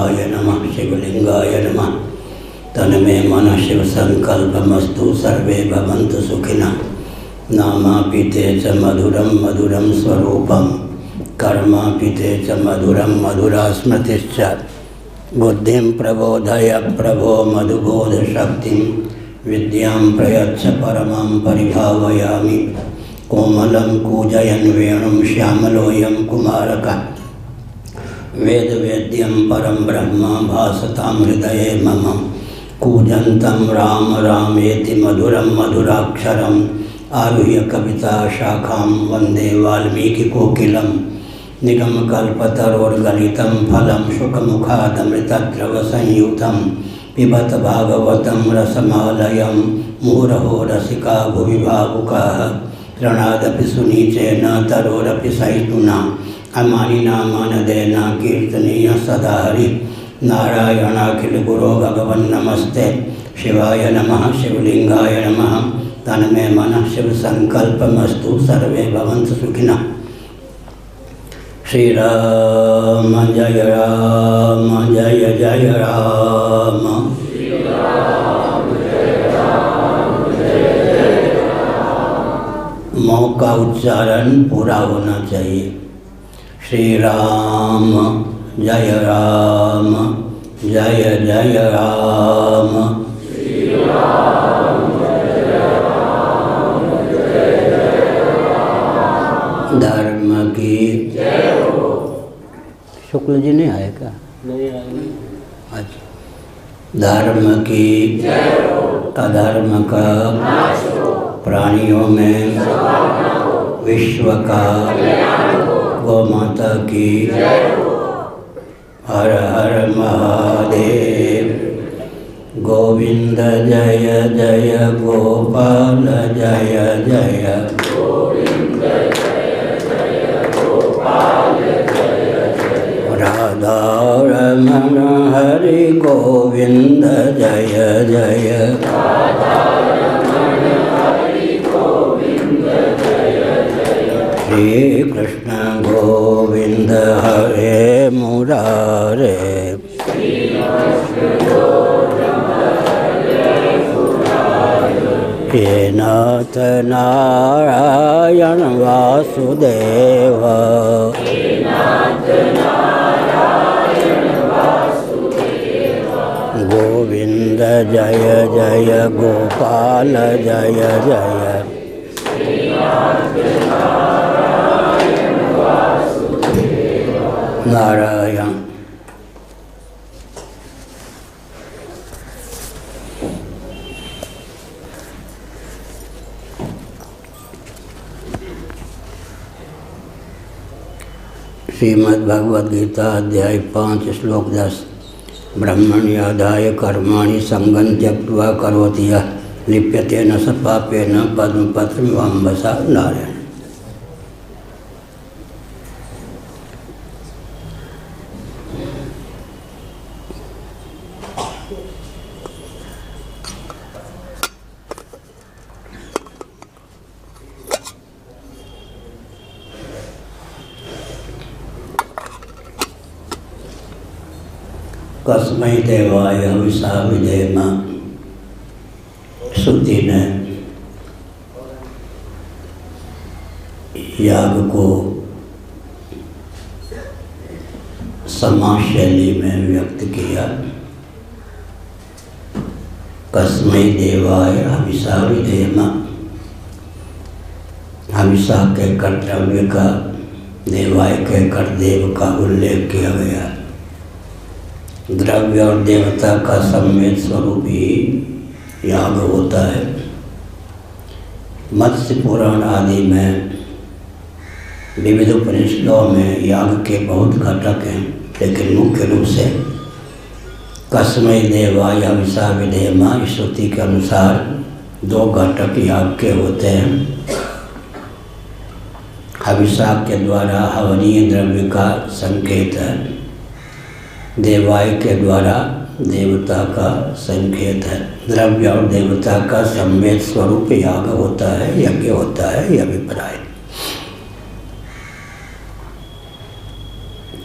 शिवाय नमः शिवलिंगाय नमः। तन्मे मन शिव संकल्पमस्तु सर्वे भवन्तु सुखिनः। नामापिते च मधुरं मधुरं स्वरूपं कर्मापिते च मधुरं मधुरा स्मृतिश्च। बुद्धिं प्रबोधय प्रभो मधुबोधशक्तिं विद्यां प्रयच्छ परमं परिभावयामि। कोमलं कूजयन् वेणुं श्यामलोऽयं कुमारकः वेदवेद्यं परं ब्रह्म भासतां हृदये मम। कूजन्तं राम रामेति मधुरं मधुराक्षरम् आरुह्य कविता शाखां वन्दे वाल्मीकिकोकिलं। निगमकल्पतरोर्गलितं फलं शुकमुखादमृतद्रवसंयुतं पिबत भागवतं रसमालयं। मुहुरहो रसिका भुवि भावुकाः ऋणादपि सुनीचेन तरोरपि सहिष्णुना। अमानिना मानदेन कीर्तनीय सदा हरि। नारायणाखिल गुरो भगवन् नमस्ते। शिवाय नमः शिवलिंगाय नमः। तन्मे मनः शिव संकल्पमस्तु सर्वे भवन्तु सुखिनः। श्री राम जय जय राम। मौ का उच्चारण पूरा होना चाहिए। श्री राम जय जय राम। धर्म की शुक्ल जी नहीं आए क्या? नहीं आए। अच्छा। धर्म की अधर्म का प्राणियों में विश्व का गौ माता की हर हर महादेव। गोविंद जय जय गोपाल जय जय। राधा रमण हरि गोविंद जय जय। श्री कृष्ण गोविंद हरे मुरारे। हे नाथ नारायण वासुदेव। गोविंद जय जय गोपाल जय जय। नारायण। श्रीमद्भगवद गीता अध्याय 5 श्लोक 10। ब्रह्मण्यादाय कर्माणि संगं त्यक्त्वा करोति यः लिप्यते न स पापेन पद्मपत्रमिवाम्भसा। नारायण। कस्मै देवाय हविषा विधेम। श्रुति ने याग को समाज शैली में व्यक्त किया। कस्मै देवाय हविषा विधेम। हविषा के कर्तव्य का देवाय के कर देव का उल्लेख किया गया। द्रव्य और देवता का सम्मिलित स्वरूप ही याग होता है। मत्स्य पुराण आदि में विविध उपनिषदों में याग के बहुत घटक हैं, लेकिन मुख्य रूप से कस्मै देवाय हविषा विधेम श्रुति के अनुसार 2 घटक याग के होते हैं। हविषा के द्वारा हवनीय द्रव्य का संकेत है। देवाय के द्वारा देवता का संकेत है। द्रव्य और देवता का सम्मिलित स्वरूप याग होता है, यज्ञ होता है, यह अभिप्राय।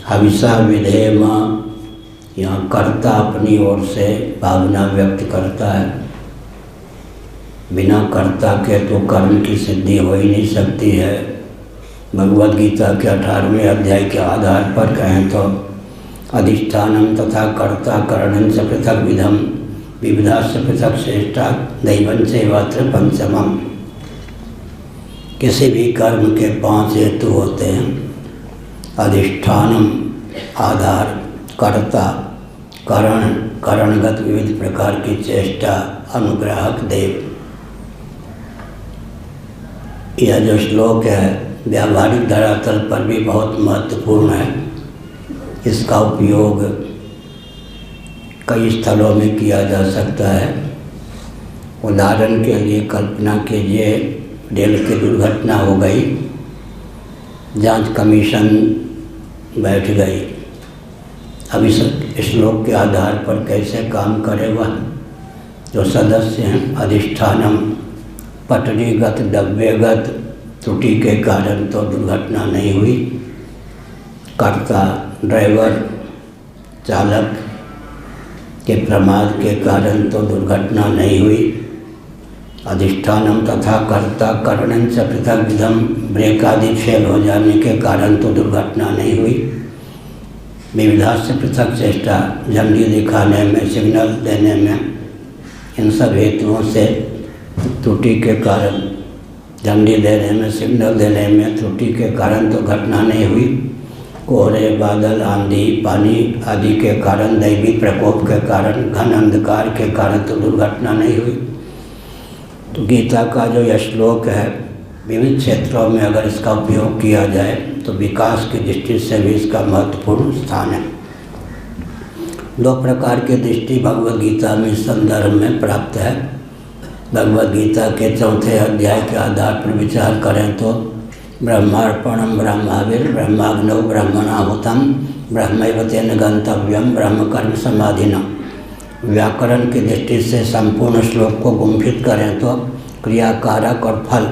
हविषा विधेम यहाँ कर्ता अपनी ओर से भावना व्यक्त करता है। बिना कर्ता के तो कर्म की सिद्धि हो ही नहीं सकती है। भगवद गीता के 18वें अध्याय के आधार पर कहें तो अधिष्ठानम तथा कर्ता करणं च पृथक विधम विविधास्य पृथक श्रेष्ठा दैवं चैवात्र पंचमम्। किसी भी कर्म के 5 हेतु होते हैं। अधिष्ठानम आधार, कर्ता, करण, करणगत विविध प्रकार की चेष्टा, अनुग्राहक देव। यह जो श्लोक है व्यावहारिक धरातल पर भी बहुत महत्वपूर्ण है। इसका उपयोग कई स्थलों में किया जा सकता है। उदाहरण के लिए कल्पना कीजिए रेल की दुर्घटना हो गई, जांच कमीशन बैठ गई। अब इस श्लोक के आधार पर कैसे काम करेगा? जो सदस्य हैं अधिष्ठानम, पटरीगत डब्बेगत त्रुटि के कारण तो दुर्घटना नहीं हुई। कर्ता ड्राइवर चालक के प्रमाद के कारण तो दुर्घटना नहीं हुई। अधिष्ठानम तथा कर्ता करणं च पृथक विधम, ब्रेक आदि फेल हो जाने के कारण तो दुर्घटना नहीं हुई। विविधा से पृथक चेष्टा, झंडी दिखाने में, सिग्नल देने में, इन सब हेतुओं से त्रुटि के कारण, झंडी देने में, सिग्नल देने में त्रुटि के कारण तो घटना नहीं हुई। कोहरे, बादल, आंधी, पानी आदि के कारण, दैवी प्रकोप के कारण, घन अंधकार के कारण तो दुर्घटना नहीं हुई। तो गीता का जो यह श्लोक है विविध क्षेत्रों में अगर इसका उपयोग किया जाए तो विकास की दृष्टि से भी इसका महत्वपूर्ण स्थान है। 2 प्रकार की दृष्टि भगवद गीता में इस संदर्भ में प्राप्त है। भगवद गीता के 4थे अध्याय के आधार पर विचार करें तो ब्रह्मार्पणम ब्रह्माविर ब्रह्माग्नौ ब्रह्मणाहुतम ब्रह्मैव तेन गंतव्यम ब्रह्म कर्म समाधिना। व्याकरण की दृष्टि से संपूर्ण श्लोक को गुंफित करें तो क्रिया, कारक और फल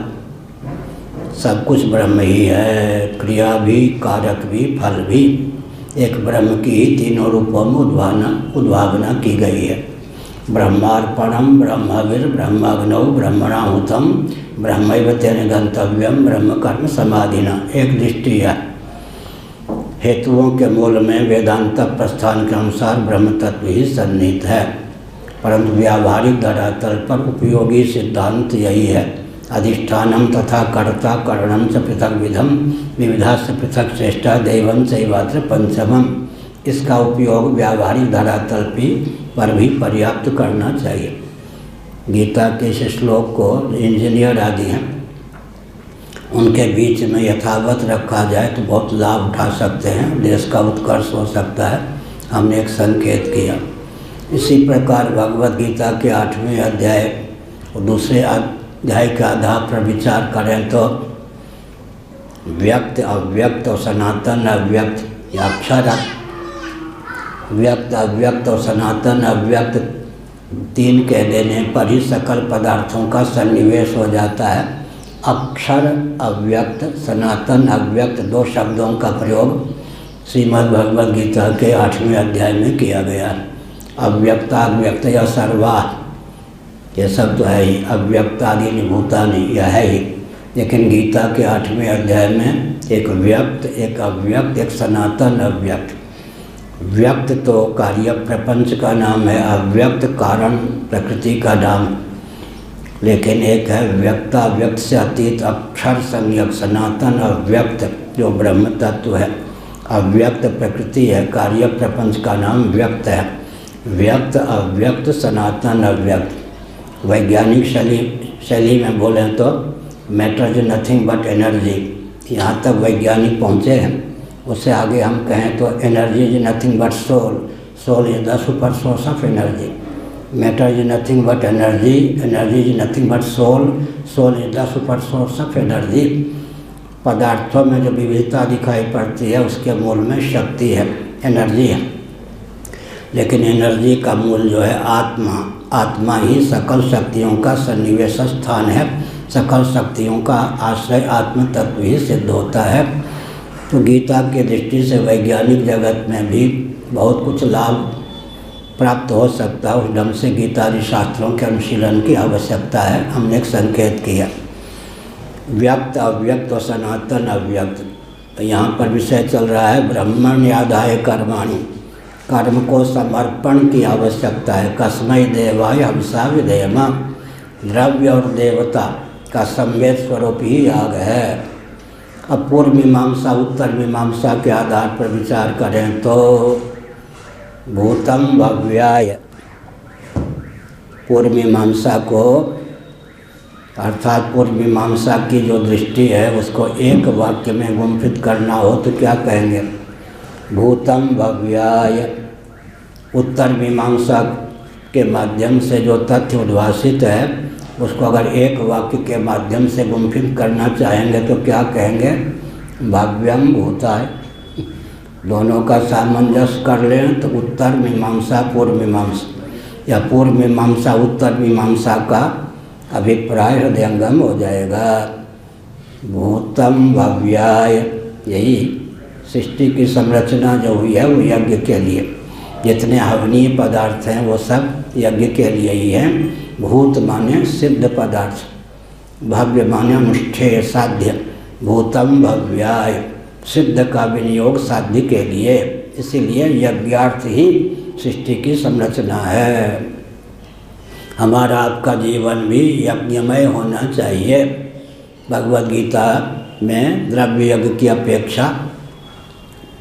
सब कुछ ब्रह्म ही है। क्रिया भी, कारक भी, फल भी एक ब्रह्म की ही तीनों रूपों में उद्भावना की गई है। ब्रह्मार्पणम ब्रह्मविर ब्रह्माग्नौ ब्रह्मणाहुतम ब्रह्मैव तेन गंतव्यम ब्रह्म कर्म समाधिना। एक दृष्टि है। हेतुओं के मूल में वेदांत प्रस्थान के अनुसार ब्रह्म तत्व ही सन्निहित है, परंतु व्यावहारिक धरातल पर उपयोगी सिद्धांत यही है। अधिष्ठानम तथा कर्ता करणं च पृथक विधम विविधा से पृथक श्रेष्ठा दैवं चैवात्र पंचमम्। इसका उपयोग व्यावहारिक धरातल पर भी पर्याप्त करना चाहिए। गीता के इस श्लोक को इंजीनियर आदि हैं उनके बीच में यथावत रखा जाए तो बहुत लाभ उठा सकते हैं, देश का उत्कर्ष हो सकता है। हमने एक संकेत किया। इसी प्रकार भगवद गीता के 8वें अध्याय और दूसरे अध्याय के आधार पर विचार करें तो व्यक्त, अव्यक्त और सनातन अव्यक्त या अक्षर, व्यक्त, अव्यक्त और सनातन अव्यक्त 3 कह देने पर ही सकल पदार्थों का सन्निवेश हो जाता है। अक्षर, अव्यक्त, सनातन, अव्यक्त 2 शब्दों का प्रयोग श्रीमद् भगवद गीता के 8वें अध्याय में किया गया है। अव्यक्ताव्यक्त या सर्वा, ये सब तो है ही। अव्यक्तादि निभूतानि, यह है ही। लेकिन गीता के 8वें अध्याय में एक व्यक्त, एक अव्यक्त, एक सनातन अव्यक्त। व्यक्त तो कार्य प्रपंच का नाम है, अव्यक्त कारण प्रकृति का नाम। लेकिन एक है व्यक्ताव्यक्त से अतीत अक्षर संज्ञक सनातन अव्यक्त जो ब्रह्म तत्व है। अव्यक्त प्रकृति है, कार्य प्रपंच का नाम व्यक्त है। व्यक्त, अव्यक्त, सनातन अव्यक्त। वैज्ञानिक शैली में बोलें तो matter is nothing but energy, यहाँ तक वैज्ञानिक पहुँचे हैं। उससे आगे हम कहें तो energy is nothing but soul, soul is the super source of energy. Matter is nothing but energy, energy is nothing but soul, soul is the super source of energy. पदार्थों में जो विविधता दिखाई पड़ती है उसके मूल में शक्ति है, एनर्जी है। लेकिन एनर्जी का मूल जो है आत्मा, आत्मा ही सकल शक्तियों का सन्निवेश स्थान है। सकल शक्तियों का आश्रय आत्म तत्व ही सिद्ध होता है। तो गीता की दृष्टि से वैज्ञानिक जगत में भी बहुत कुछ लाभ प्राप्त हो सकता है। उस ढंग से गीतादि शास्त्रों के अनुशीलन की आवश्यकता है। हमने एक संकेत किया व्यक्त अव्यक्त और सनातन अव्यक्त। तो यहाँ पर विषय चल रहा है ब्रह्मण्यादाय कर्माणि, कर्म को समर्पण की आवश्यकता है। कस्मै देवाय हंसा विधेयमा, द्रव्य और देवता का संवेद स्वरूप ही याग है। अब पूर्व मीमांसा उत्तर मीमांसा के आधार पर विचार करें तो भूतम भव्याय, पूर्व मीमांसा को अर्थात पूर्व मीमांसा की जो दृष्टि है उसको एक वाक्य में गुम्फित करना हो तो क्या कहेंगे? भूतम भव्याय। उत्तर मीमांसा के माध्यम से जो तथ्य उद्भासित है उसको अगर एक वाक्य के माध्यम से गुम्फित करना चाहेंगे तो क्या कहेंगे? भव्यम भूताय। दोनों का सामंजस्य कर लें तो उत्तर मीमांसा पूर्व मीमांसा या पूर्व मीमांसा उत्तर मीमांसा का अभिप्राय हृदयंगम हो जाएगा। भूतम भव्याय, यही सृष्टि की संरचना जो हुई है वो यज्ञ के लिए। जितने हवनीय पदार्थ हैं वो सब यज्ञ के लिए ही हैं। भूत माने सिद्ध पदार्थ, भव्य माने अनुष्ठेय साध्य। भूतम भव्याय, सिद्ध का विनियोग साध्य के लिए, इसीलिए यज्ञार्थ ही सृष्टि की संरचना है। हमारा आपका जीवन भी यज्ञमय होना चाहिए। भगवद गीता में द्रव्य यज्ञ की अपेक्षा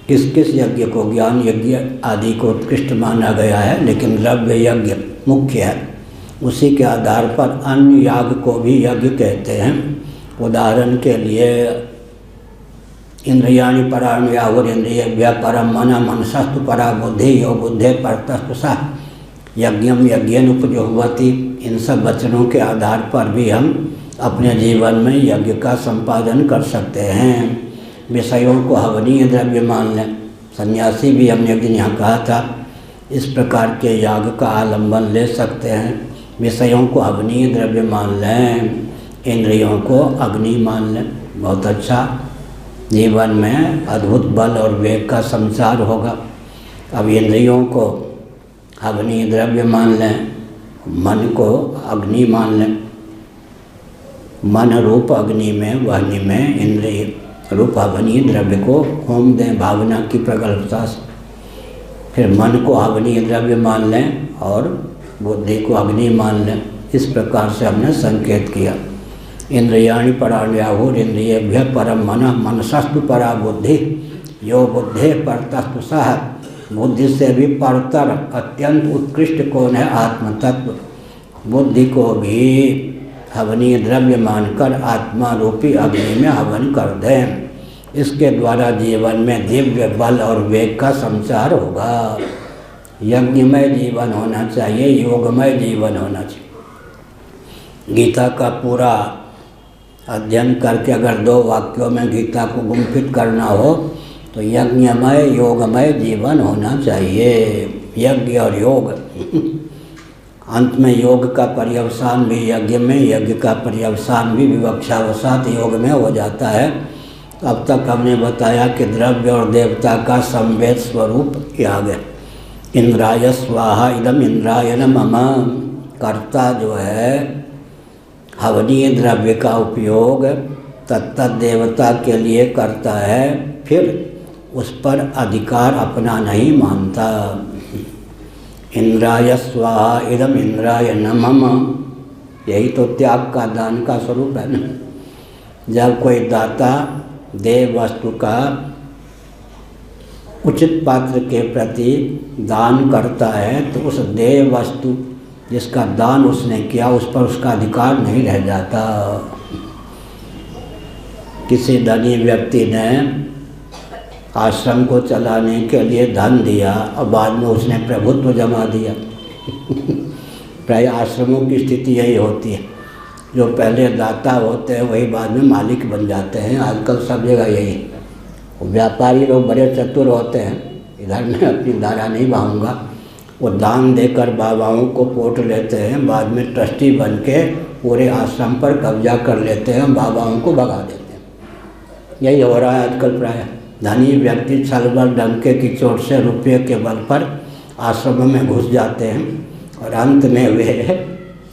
किस किस यज्ञ को, ज्ञान यज्ञ आदि को उत्कृष्ट माना गया है, लेकिन द्रव्य यज्ञ मुख्य है। उसी के आधार पर अन्य याग को भी यज्ञ कहते हैं। उदाहरण के लिए इंद्रियाणि पराण्याहुरिन्द्रियेभ्यः परं मनः मनसस्तु परा बुद्धि यो बुद्धे परतस्तु सः यज्ञम यज्ञेन उपजुह्वति। इन सब वचनों के आधार पर भी हम अपने जीवन में यज्ञ का संपादन कर सकते हैं। विषयों को हवनीय द्रव्य मान लें। सन्यासी भी हमने एक दिन यहाँ कहा था इस प्रकार के याग का आलंबन ले सकते हैं। विषयों को हवनीय द्रव्य मान लें, इंद्रियों को अग्नि मान लें। बहुत अच्छा, जीवन में अद्भुत बल और वेग का संचार होगा। अब इंद्रियों को अग्नि द्रव्य मान लें, मन को अग्नि मान लें। मन रूप अग्नि में, वहनी में इंद्रिय रूप अग्नि द्रव्य को होम दें भावना की प्रगल्भता से। फिर मन को अग्नि द्रव्य मान लें और बुद्धि को अग्नि मान लें। इस प्रकार से हमने संकेत किया। इंद्रियाणि पराण्याहुरिन्द्रियेभ्यः परं मनः मनसस्तु परा बुद्धि यो बुद्धे परतस्तु सः। बुद्धि से भी परतर अत्यंत उत्कृष्ट कौन है? आत्मतत्व। बुद्धि को भी हवनीय द्रव्य मानकर आत्मा रूपी अग्नि में हवन कर दें। इसके द्वारा जीवन में दिव्य बल और वेग का संचार होगा। यज्ञमय जीवन होना चाहिए, योगमय जीवन होना चाहिए। गीता का पूरा अध्ययन करके अगर 2 वाक्यों में गीता को गुम्फित करना हो तो यज्ञमय योगमय जीवन होना चाहिए। यज्ञ और योग अंत में योग का पर्यवसान भी यज्ञ में, यज्ञ का पर्यवसान भी विवक्षावसात योग में हो जाता है। अब तक हमने बताया कि द्रव्य और देवता का संवेद स्वरूप याग है। इंद्राय स्वाहा इदम इंद्राय नमः। कर्ता जो है हवनीय द्रव्य का उपयोग तत्त देवता के लिए करता है, फिर उस पर अधिकार अपना नहीं मानता। इंद्राय स्वाहा इदम इंद्राय नमः। यही तो त्याग का, दान का स्वरूप है ना। जब कोई दाता देव वस्तु का उचित पात्र के प्रति दान करता है तो उस देव वस्तु जिसका दान उसने किया उस पर उसका अधिकार नहीं रह जाता। किसी धनी व्यक्ति ने आश्रम को चलाने के लिए धन दिया और बाद में उसने प्रभुत्व जमा दिया। प्राय आश्रमों की स्थिति यही होती है, जो पहले दाता होते हैं वही बाद में मालिक बन जाते हैं। आजकल सब जगह यही। व्यापारी लोग बड़े चतुर होते हैं, इधर मैं अपनी धारा नहीं बहाऊँगा, वो दान देकर बाबाओं को पोट लेते हैं, बाद में ट्रस्टी बन के पूरे आश्रम पर कब्जा कर लेते हैं, बाबाओं को भगा देते हैं। यही हो रहा है आजकल प्राय। धनी व्यक्ति छल बल डंके की चोट से रुपये के बल पर आश्रम में घुस जाते हैं और अंत में वे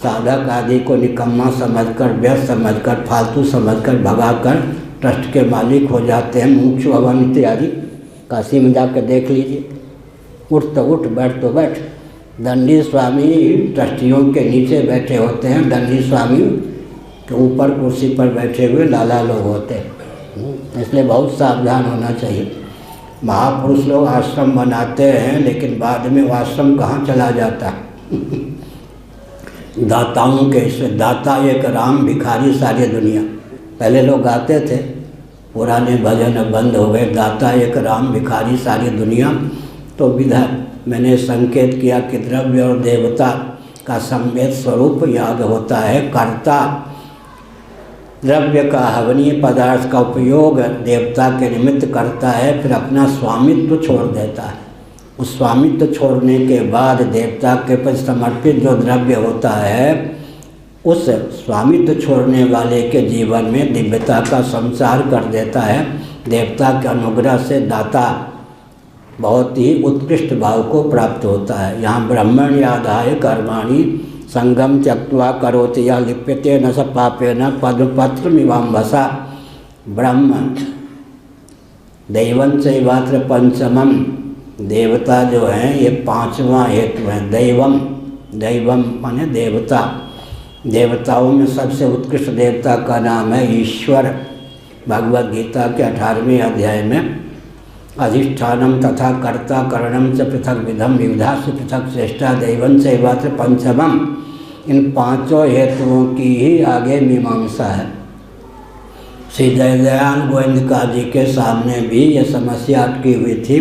साधक आदि को निकम्मा समझकर, व्यस्त समझकर, फालतू समझकर भगाकर ट्रस्ट के मालिक हो जाते हैं। मुमुक्षु हवन इत्यादि काशी में जाकर देख लीजिए। उठ तो उठ, बैठ तो बैठ। दंडी स्वामी ट्रस्टियों के नीचे बैठे होते हैं, दंडी स्वामी के ऊपर कुर्सी पर बैठे हुए लाला लोग होते हैं। इसलिए बहुत सावधान होना चाहिए। महापुरुष लोग आश्रम बनाते हैं, लेकिन बाद में वो आश्रम कहाँ चला जाता है। दाताओं के इससे दाता एक राम, भिखारी सारी दुनिया। पहले लोग गाते थे, पुराने भजन अब बंद हो गए। दाता एक राम, भिखारी सारी दुनिया। तो विधा मैंने संकेत किया कि द्रव्य और देवता का संवेद स्वरूप याग होता है। कर्ता द्रव्य का हवनीय पदार्थ का उपयोग देवता के निमित्त करता है, फिर अपना स्वामित्व छोड़ देता है। उस स्वामित्व छोड़ने के बाद देवता के प्रति समर्पित जो द्रव्य होता है, उस स्वामित्व छोड़ने वाले के जीवन में दिव्यता का संचार कर देता है। देवता के अनुग्रह से दाता बहुत ही उत्कृष्ट भाव को प्राप्त होता है। यहाँ ब्रह्मण यादाय कर्माणि संगम त्यक्त्वा करोति या लिप्यते न स पापेन पद्मपत्र मिवाम्भसा। ब्रह्म दैवं चैवात्र पंचमम, देवता जो हैं ये पांचवा हेतु है। दैवम, दैवम माने देवता। देवताओं में सबसे उत्कृष्ट देवता का नाम है ईश्वर। भगवद गीता के 18वें अध्याय में अधिष्ठानम तथा कर्ता करणम च पृथक विधम विविधा से पृथक श्रेष्ठा दैवं चैवात्र पंचमम। इन पांचों हेतुओं की ही आगे मीमांसा है। श्री दयाल गोविंदका जी के सामने भी यह समस्या अटकी हुई थी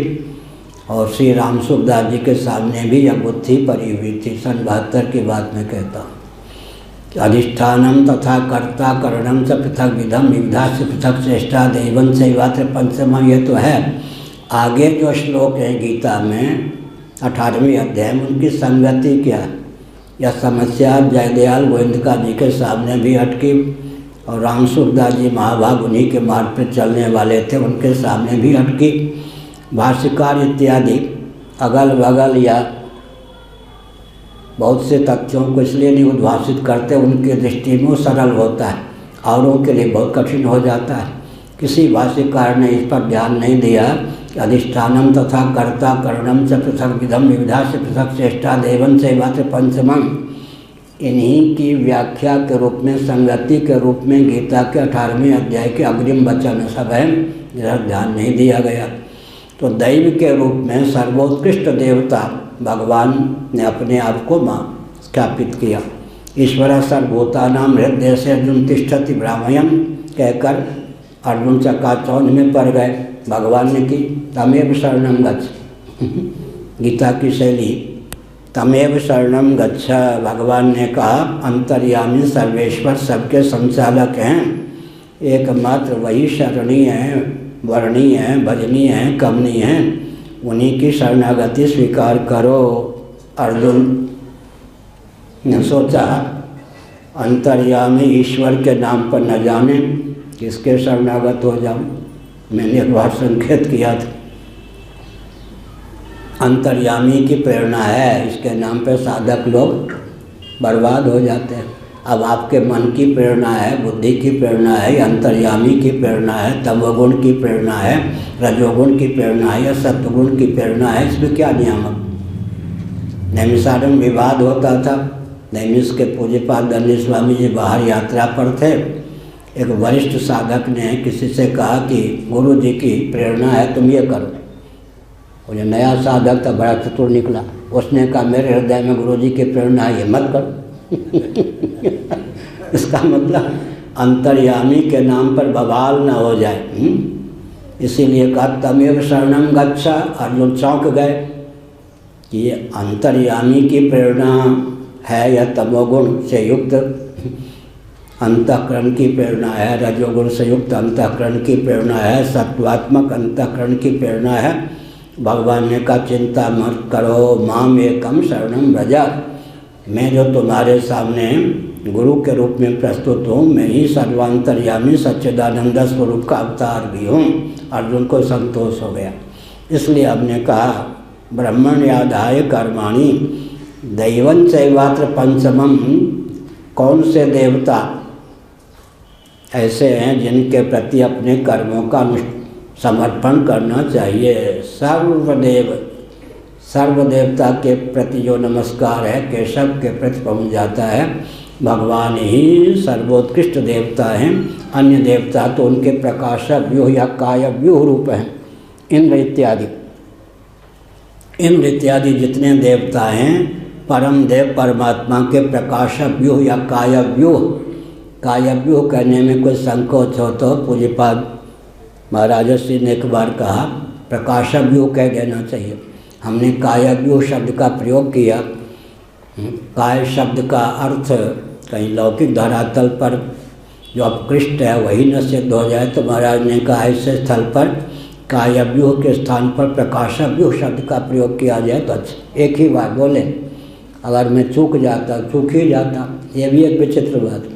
और श्री राम सुखदास जी के सामने भी यह बुद्धि पड़ी हुई थी। सन 72 की बात मैं कहता हूँ। अधिष्ठानम तथा कर्ता करणम च पृथक विधम विविधा से पृथक श्रेष्ठा दैवं चैवात्र पंचमम। ये तो है। आगे जो श्लोक है गीता में 18वें अध्याय में, उनकी संगति क्या है? यह समस्या जयदयाल गोविंदका जी के सामने भी अटकी और राम सुखदास जी महाभाग उन्हीं के मार्ग पर चलने वाले थे, उनके सामने भी अटकी। भाष्यकार इत्यादि अगल बगल या बहुत से तथ्यों को इसलिए नहीं उद्भाषित करते, उनकी दृष्टि में सरल होता है, औरों के लिए बहुत कठिन हो जाता है। किसी भाष्यकार ने इस पर ध्यान नहीं दिया। अधिष्ठानम तथा कर्ता करणम च पृथक विधम विविधा से पृथक श्रेष्ठा दैवं चैवात्र पंचमम, इन्हीं की व्याख्या के रूप में, संगति के रूप में गीता के 18वें अध्याय के अग्रिम वचन सब है, इधर ध्यान नहीं दिया गया। तो दैव के रूप में सर्वोत्कृष्ट देवता भगवान ने अपने आप को स्थापित किया। ईश्वर सर्वभूतानां हृदय से अर्जुन तिष्ठति ब्राह्मयम कहकर अर्जुन चक्काचौंध में पड़ गए। भगवान ने की तमेव शरणं गच्छ, गीता की शैली तमेव शरणं गच्छ। भगवान ने कहा अंतर्यामी सर्वेश्वर सबके संचालक हैं, एकमात्र वही शरणीय हैं, वर्णीय हैं, भजनीय हैं, कमनीय हैं, उन्हीं की शरणागति स्वीकार करो। अर्जुन ने सोचा अंतर्यामी ईश्वर के नाम पर न जाने किसके शरणागत हो जाऊं। मैंने एक बार संकेत किया था, अंतर्यामी की प्रेरणा है, इसके नाम पर साधक लोग बर्बाद हो जाते हैं। अब आपके मन की प्रेरणा है, बुद्धि की प्रेरणा है, अंतर्यामी की प्रेरणा है, तमोगुण की प्रेरणा है, रजोगुण की प्रेरणा है या सत्वगुण की प्रेरणा है, इसमें क्या नियामक। नैमिषारण्य विवाद होता था। नैमिष के पूज्यपाद दंडी स्वामी जी बाहर यात्रा पर थे। एक वरिष्ठ साधक ने किसी से कहा कि गुरु जी की प्रेरणा है, तुम ये करो। और जो नया साधक था बड़ा चतुर निकला, उसने कहा मेरे हृदय में गुरु जी की प्रेरणा है, ये मत करो। इसका मतलब अंतर्यामी के नाम पर बवाल न हो जाए। इसीलिए कहा तमेव शरणं गच्छ। अर्जुन चौंक गए कि ये अंतर्यामी की प्रेरणा है या तमोगुण से युक्त अंतःकरण की प्रेरणा है, रजोगुण से युक्त अंतःकरण की प्रेरणा है, सत्वात्मक अंतःकरण की प्रेरणा है। भगवान ने कहा चिंता मत करो, माम एकम शरणं व्रज, मैं जो तुम्हारे सामने गुरु के रूप में प्रस्तुत हूँ, मैं ही सर्वांतर्यामी सच्चिदानंद स्वरूप का अवतार भी हूँ। अर्जुन को संतोष हो गया। इसलिए हमने कहा ब्रह्मण्याधाय कर्माणि दैवं चैवात्र पंचमम। कौन से देवता ऐसे हैं जिनके प्रति अपने कर्मों का समर्पण करना चाहिए? सर्वदेवता के प्रति जो नमस्कार है केशव के प्रति पहुँच जाता है। भगवान ही सर्वोत्कृष्ट देवता हैं। अन्य देवता तो उनके प्रकाशक व्यूह या काय व्यूह रूप हैं। इंद्र इत्यादि जितने देवता हैं परम देव परमात्मा के प्रकाशक व्यूह या काय व्यूह कहने में कोई संकोच हो तो पूज्यपाद महाराज श्री ने एक बार कहा प्रकाशक व्यूह कह देना चाहिए। हमने काय व्यूह शब्द का प्रयोग किया। काय शब्द का अर्थ कहीं लौकिक धरातल पर जो अपकृष्ट है वही न सिद्ध हो जाए, तो महाराज ने कहा ऐसे स्थल पर काय व्यूह के स्थान पर प्रकाशक व्यूह शब्द का प्रयोग किया जाए तो अच्छा। एक ही बार बोले, अगर मैं चूक ही जाता। ये भी एक विचित्र बात।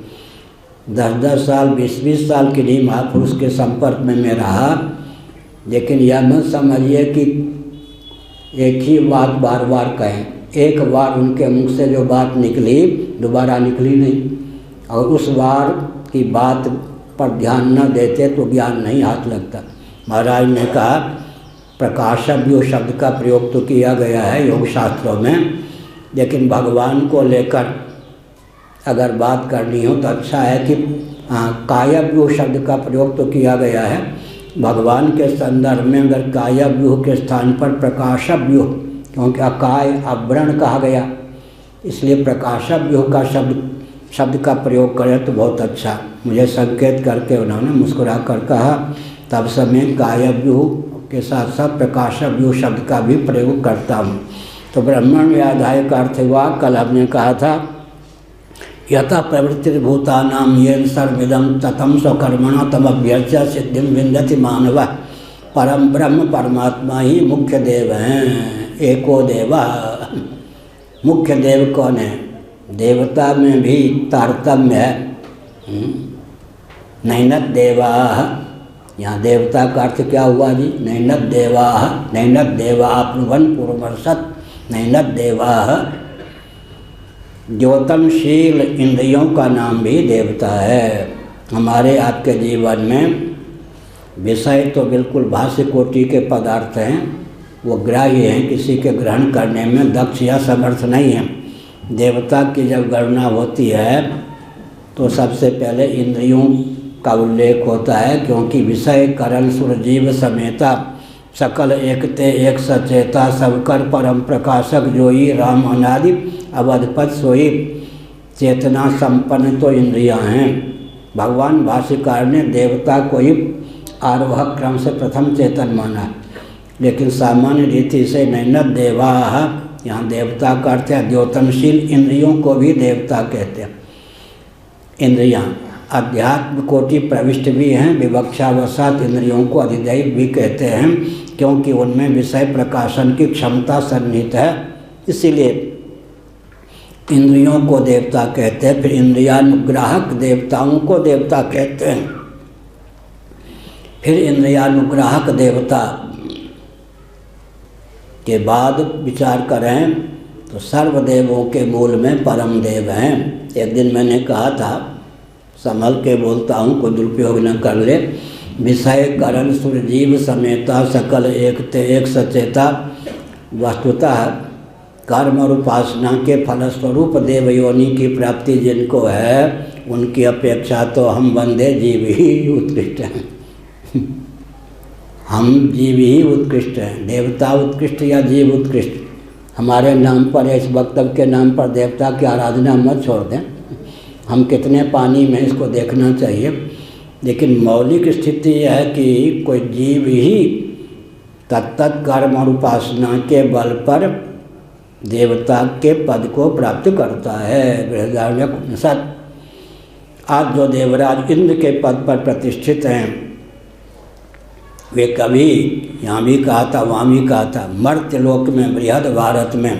10-10 साल 20-20 साल के लिए महापुरुष के संपर्क में मैं रहा, लेकिन यह मत समझिए कि एक ही बात बार बार कहें। एक बार उनके मुख से जो बात निकली दोबारा निकली नहीं, और उस बार की बात पर ध्यान न देते तो ज्ञान नहीं हाथ लगता। महाराज ने कहा प्रकाशक व्यूह शब्द का प्रयोग तो किया गया है योग शास्त्रों में, लेकिन भगवान को लेकर अगर बात करनी हो तो अच्छा है कि काय व्यूह शब्द का प्रयोग तो किया गया है। भगवान के संदर्भ में अगर काय व्यूह के स्थान पर प्रकाशक व्यूह, क्योंकि अकाय आवरण कहा गया, इसलिए प्रकाशक व्यूह का शब्द का प्रयोग करें तो बहुत अच्छा। मुझे संकेत करके उन्होंने मुस्कुरा कर कहा, तब से मैं काय व्यूह के साथ साथ प्रकाशक व्यूह शब्द का भी प्रयोग करता हूँ। तो ब्रह्मण्याधाय का अर्थ हुआ, कल हमने कहा था यथा प्रवृत्तिर्भूतानां येन सर्वमिदं ततं स्वकर्मणा तमभ्यर्च्य सिद्धिं विन्दति मानवः। परम ब्रह्म परमात्मा ही मुख्य देव हैं। एको देवा, मुख्य देव कौन है? देवता में भी तारतम्य है। नैनत देवाः, यहाँ देवता का अर्थ क्या हुआ जी? नैनत देवाः, नैनत देवा प्लुवन पूर्ववर्षत नैनत देवाः। द्योतनशील इंद्रियों का नाम भी देवता है। हमारे आपके जीवन में विषय तो बिल्कुल भाष्य कोटि के पदार्थ हैं, वो ग्राह्य हैं, किसी के ग्रहण करने में दक्ष या समर्थ नहीं है। देवता की जब गणना होती है तो सबसे पहले इंद्रियों का उल्लेख होता है, क्योंकि विषय करण सुरजीव समेता सकल एकते एक सचेता सबकर परम प्रकाशक जोई राम अनादि अवधपत सोई। चेतना संपन्न तो इंद्रियां हैं। भगवान भाष्यकार ने देवता को ही आरोह क्रम से प्रथम चेतन माना, लेकिन सामान्य रीति से नैनत देवाः, यहाँ देवता का अर्थ है द्योतनशील इंद्रियों को भी देवता कहते हैं। इंद्रियां अध्यात्म कोटि प्रविष्ट भी हैं, विवक्षावसात इंद्रियों को अधिदैव भी कहते हैं, क्योंकि उनमें विषय प्रकाशन की क्षमता सन्निहित है, इसीलिए इंद्रियों को देवता कहते हैं। फिर इंद्रियानुग्राहक देवताओं को देवता कहते हैं। फिर इंद्रियानुग्राहक देवता के बाद विचार करें तो सर्वदेवों के मूल में परम देव हैं। एक दिन मैंने कहा था, संभल के बोलता हूँ, कोई दुरुपयोग न कर ले, विषय करण सुरजीव समेता सकल एकते एक सचेता। वस्तुतः कर्म और उपासना के फलस्वरूप देवयोनि की प्राप्ति जिनको है, उनकी अपेक्षा तो हम बंदे जीव ही उत्कृष्ट हैं। हम जीव ही उत्कृष्ट हैं। देवता उत्कृष्ट या जीव उत्कृष्ट, हमारे नाम पर, इस वक्तव्य के नाम पर देवता की आराधना मत छोड़ दें। हम कितने पानी में इसको देखना चाहिए, लेकिन मौलिक स्थिति यह है कि कोई जीव ही तत्त कर्म और उपासना के बल पर देवता के पद को प्राप्त करता है। बृहदारण्यक आज जो देवराज इंद्र के पद पर प्रतिष्ठित हैं, वे कभी यहाँ भी कहा था, वहाँ भी कहा था, मर्त्य लोक में बृहद भारत में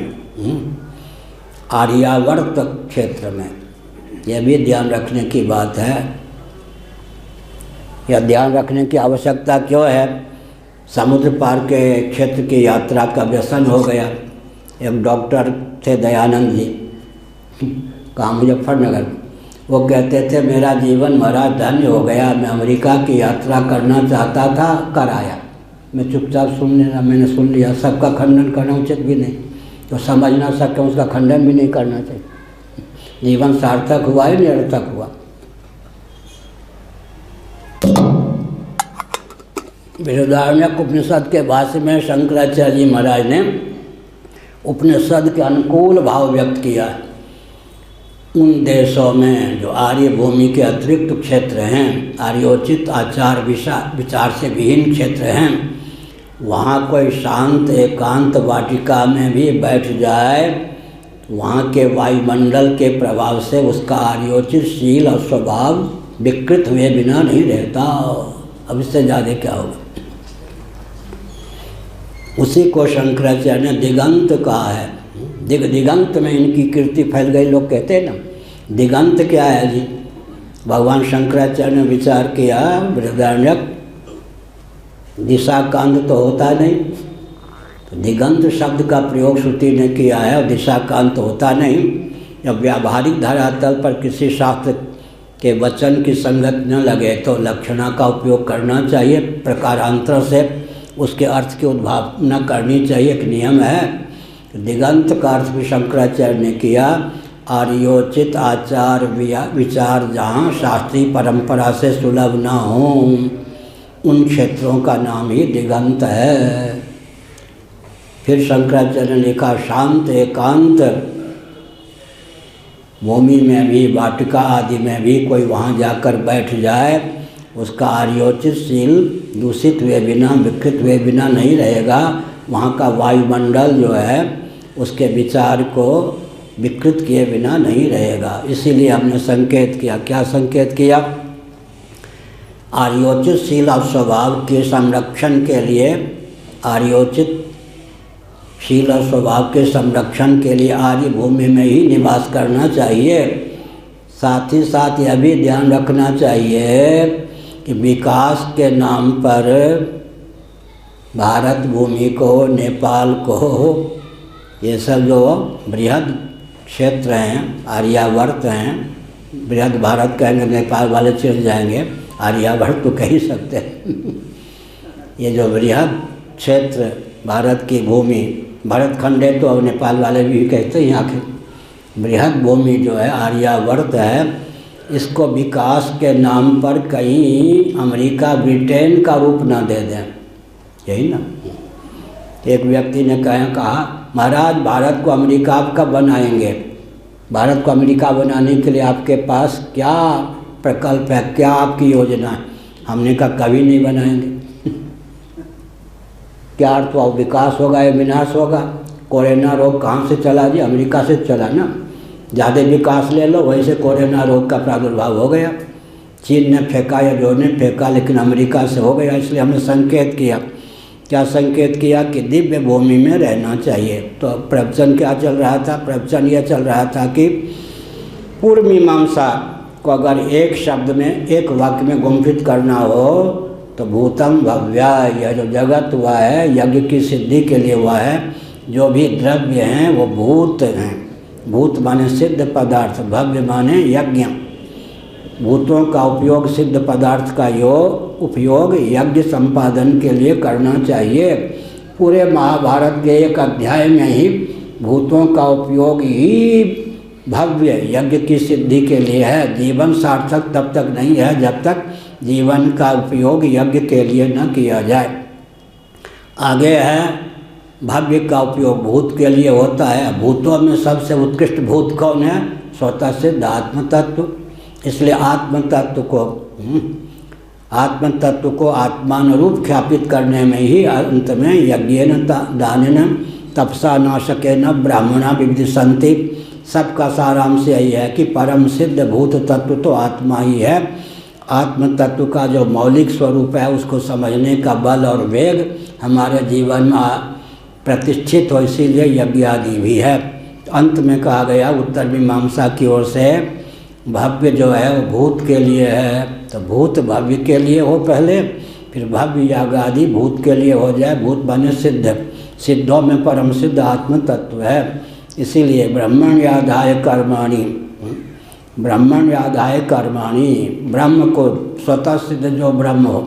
आर्यावर्त क्षेत्र में। यह भी ध्यान रखने की बात है। यह ध्यान रखने की आवश्यकता क्यों है? समुद्र पार के क्षेत्र की यात्रा का व्यसन हो गया। एक डॉक्टर थे दयानंद जी, कहाँ मुजफ्फरनगर, वो कहते थे मेरा जीवन महाराज धन्य हो गया, मैं अमेरिका की यात्रा करना चाहता था, कर आया। मैं चुपचाप सुन लेना, मैंने सुन लिया। सबका खंडन करना उचित भी नहीं, तो समझ ना सके उसका खंडन भी नहीं करना चाहिए। जीवन सार्थक हुआ या निरर्थक हुआ? बृहदारण्यक उपनिषद के भाष्य में शंकराचार्य जी महाराज ने उपनिषद के अनुकूल भाव व्यक्त किया। उन देशों में जो आर्य भूमि के अतिरिक्त क्षेत्र हैं, आर्योचित आचार विचार से विहीन क्षेत्र हैं, वहाँ कोई शांत एकांत वाटिका में भी बैठ जाए, वहाँ के वायुमंडल के प्रभाव से उसका आर्योचित शील और स्वभाव विकृत हुए बिना नहीं रहता। अब इससे ज़्यादा क्या होगा? उसी को शंकराचार्य ने दिगंत कहा है। दिगंत में इनकी कीर्ति फैल गई। लोग कहते हैं ना, दिगंत क्या है जी? भगवान शंकराचार्य ने विचार किया, बृहदारण्यक दिशाकांत तो होता नहीं, तो दिगंत शब्द का प्रयोग श्रुति ने किया है, और दिशाकांत तो होता नहीं। जब व्यावहारिक धरातल पर किसी शास्त्र के वचन की संगत न लगे तो लक्षणा का उपयोग करना चाहिए, प्रकारांतर से उसके अर्थ की उद्भावना करनी चाहिए, एक नियम है। दिगंत का अर्थ भी शंकराचार्य ने किया, आर्योचित आचार विचार जहाँ शास्त्रीय परंपरा से सुलभ न हो, उन क्षेत्रों का नाम ही दिगंत है। फिर शंकराचार्य ने लिखा, शांत एकांत भूमि में भी, वाटिका आदि में भी कोई वहाँ जाकर बैठ जाए, उसका आर्योचित शील दूषित हुए बिना, विकृत हुए बिना नहीं रहेगा। वहाँ का वायुमंडल जो है उसके विचार को विकृत किए बिना नहीं रहेगा। इसीलिए हमने संकेत किया। क्या संकेत किया? आर्योचित शील और स्वभाव के संरक्षण के लिए, आर्योचित शील और स्वभाव के संरक्षण के लिए आर्य भूमि में ही निवास करना चाहिए। साथ ही साथ यह भी ध्यान रखना चाहिए कि विकास के नाम पर भारत भूमि को, नेपाल को, ये सब जो बृहद क्षेत्र हैं, आर्यावर्त हैं, बृहद भारत कहेंगे नेपाल वाले चिढ़ जाएंगे, आर्यावर्त तो कह ही सकते हैं। ये जो बृहद क्षेत्र भारत की भूमि, भारत खंड है तो अब नेपाल वाले भी कहते हैं, आखिर बृहद भूमि जो है आर्यावर्त है, इसको विकास के नाम पर कहीं अमेरिका ब्रिटेन का रूप ना दे दें। यही ना, एक व्यक्ति ने कहा महाराज भारत को अमेरिका आप कब बनाएंगे? भारत को अमेरिका बनाने के लिए आपके पास क्या प्रकल्प है, क्या आपकी योजना है? हमने कहा कभी नहीं बनाएंगे। क्या अर्थ हुआ? विकास होगा या विनाश होगा? कोरोना रोग कहाँ से चला जी? अमेरिका से चला ना। ज़्यादा विकास ले लो, वैसे कोरोना रोग का प्रादुर्भाव हो गया। चीन ने फेंका या जो ने फेंका, लेकिन अमेरिका से हो गया। इसलिए हमने संकेत किया। क्या संकेत किया? कि दिव्य भूमि में रहना चाहिए। तो प्रवचन क्या चल रहा था? प्रवचन यह चल रहा था कि पूर्व मीमांसा को अगर एक शब्द में, एक वाक्य में गुंफित करना हो तो भूतम भव्या, यह जो जगत हुआ है यज्ञ की सिद्धि के लिए हुआ है। जो भी द्रव्य हैं वो भूत हैं। भूत माने सिद्ध पदार्थ, भव्य माने यज्ञ। भूतों का उपयोग सिद्ध पदार्थ का उपयोग यज्ञ संपादन के लिए करना चाहिए। पूरे महाभारत के एक अध्याय में ही भूतों का उपयोग ही भव्य यज्ञ की सिद्धि के लिए है। जीवन सार्थक तब तक नहीं है जब तक जीवन का उपयोग यज्ञ के लिए न किया जाए। आगे है भव्य का उपयोग भूत के लिए होता है। भूतों में सबसे उत्कृष्ट भूत कौन है? स्वतः सिद्ध आत्म तत्व। इसलिए आत्म तत्व को आत्मानुरूप ख्यापित करने में ही अंत में यज्ञेन दानेन तपसा नाशकेन ब्राह्मणा विविदिशन्ति। सबका सारांश यही है कि परम सिद्ध भूत तत्व तो आत्मा ही है। आत्म तत्व का जो मौलिक स्वरूप है उसको समझने का बल और वेग हमारे जीवन में प्रतिष्ठित हो, इसीलिए यज्ञ आदि भी है। अंत में कहा गया उत्तर मीमांसा की ओर से भव्य जो है वो भूत के लिए है, तो भूत भव्य के लिए हो पहले, फिर भव्य याग आदि भूत के लिए हो जाए। भूत बने सिद्ध, सिद्धों में परम सिद्ध आत्म तत्व है। इसीलिए ब्रह्मण्याधाय कर्माणि, ब्रह्मण्याधाय कर्माणि, ब्रह्म को स्वतः सिद्ध जो ब्रह्म हो,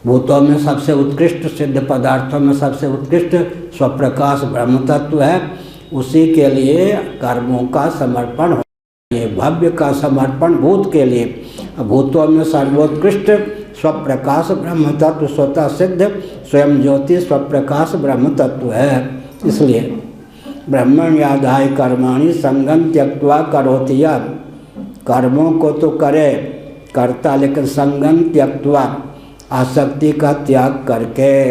भूतों में सबसे उत्कृष्ट, सिद्ध पदार्थों में सबसे उत्कृष्ट स्वप्रकाश ब्रह्म तत्व है, उसी के लिए कर्मों का समर्पण हो। ये भव्य का समर्पण भूत के लिए, भूतों में सर्वोत्कृष्ट स्वप्रकाश ब्रह्म तत्व स्वतः सिद्ध स्वयं ज्योति स्वप्रकाश ब्रह्म तत्व है। इसलिए ब्रह्मण्याधाय कर्माणि संगम त्यक्त्वा करोति यः, कर्मों को तो करे करता, लेकिन संगम त्यक्त्वा आसक्ति का त्याग करके।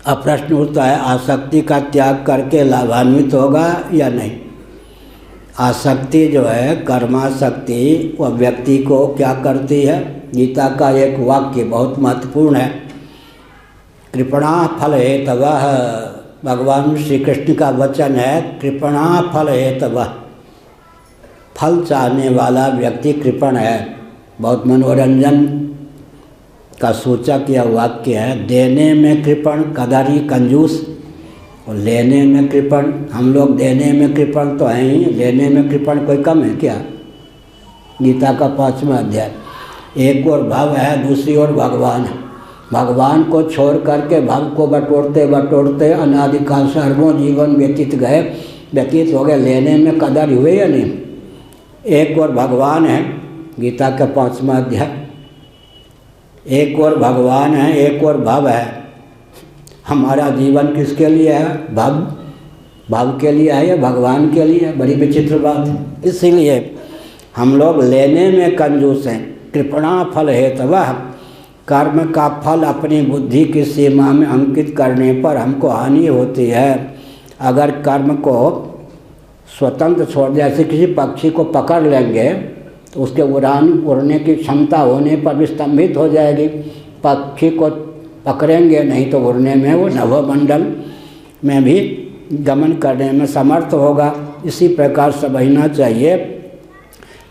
अब प्रश्न उठता है आसक्ति का त्याग करके लाभान्वित होगा या नहीं। आसक्ति जो है कर्मासक्ति, वह व्यक्ति को क्या करती है। गीता का एक वाक्य बहुत महत्वपूर्ण है, कृपणा फल हेतवः, भगवान श्री कृष्ण का वचन है, कृपणा फल हेतवः, फल चाहने वाला व्यक्ति कृपण है। बहुत मनोरंजन का सूचक यह वाक्य है। देने में कृपण कदारी कंजूस, और लेने में कृपण, हम लोग देने में कृपण तो हैं ही, लेने में कृपण कोई कम है क्या। गीता का 5वां अध्याय, एक ओर भव है दूसरी ओर भगवान है। भगवान को छोड़ करके भव को बटोरते बटोरते अनादिकाल सर्वों जीवन व्यतीत हो गए, लेने में कदर हुए या नहीं। एक ओर भगवान है, गीता का 5वां अध्याय, एक ओर भगवान है एक ओर भव है। हमारा जीवन किसके लिए है, भव के लिए है या भगवान के लिए है। बड़ी विचित्र बात है। इसीलिए हम लोग लेने में कंजूस हैं। कृपणा फल हेतवः, कर्म का फल अपनी बुद्धि की सीमा में अंकित करने पर हमको हानि होती है। अगर कर्म को स्वतंत्र छोड़, जैसे किसी पक्षी को पकड़ लेंगे तो उसके उड़ने की क्षमता होने पर भी स्तंभित हो जाएगी। पक्षी को पकड़ेंगे नहीं तो उड़ने में वो नभोमंडल में भी गमन करने में समर्थ होगा। इसी प्रकार समझना चाहिए,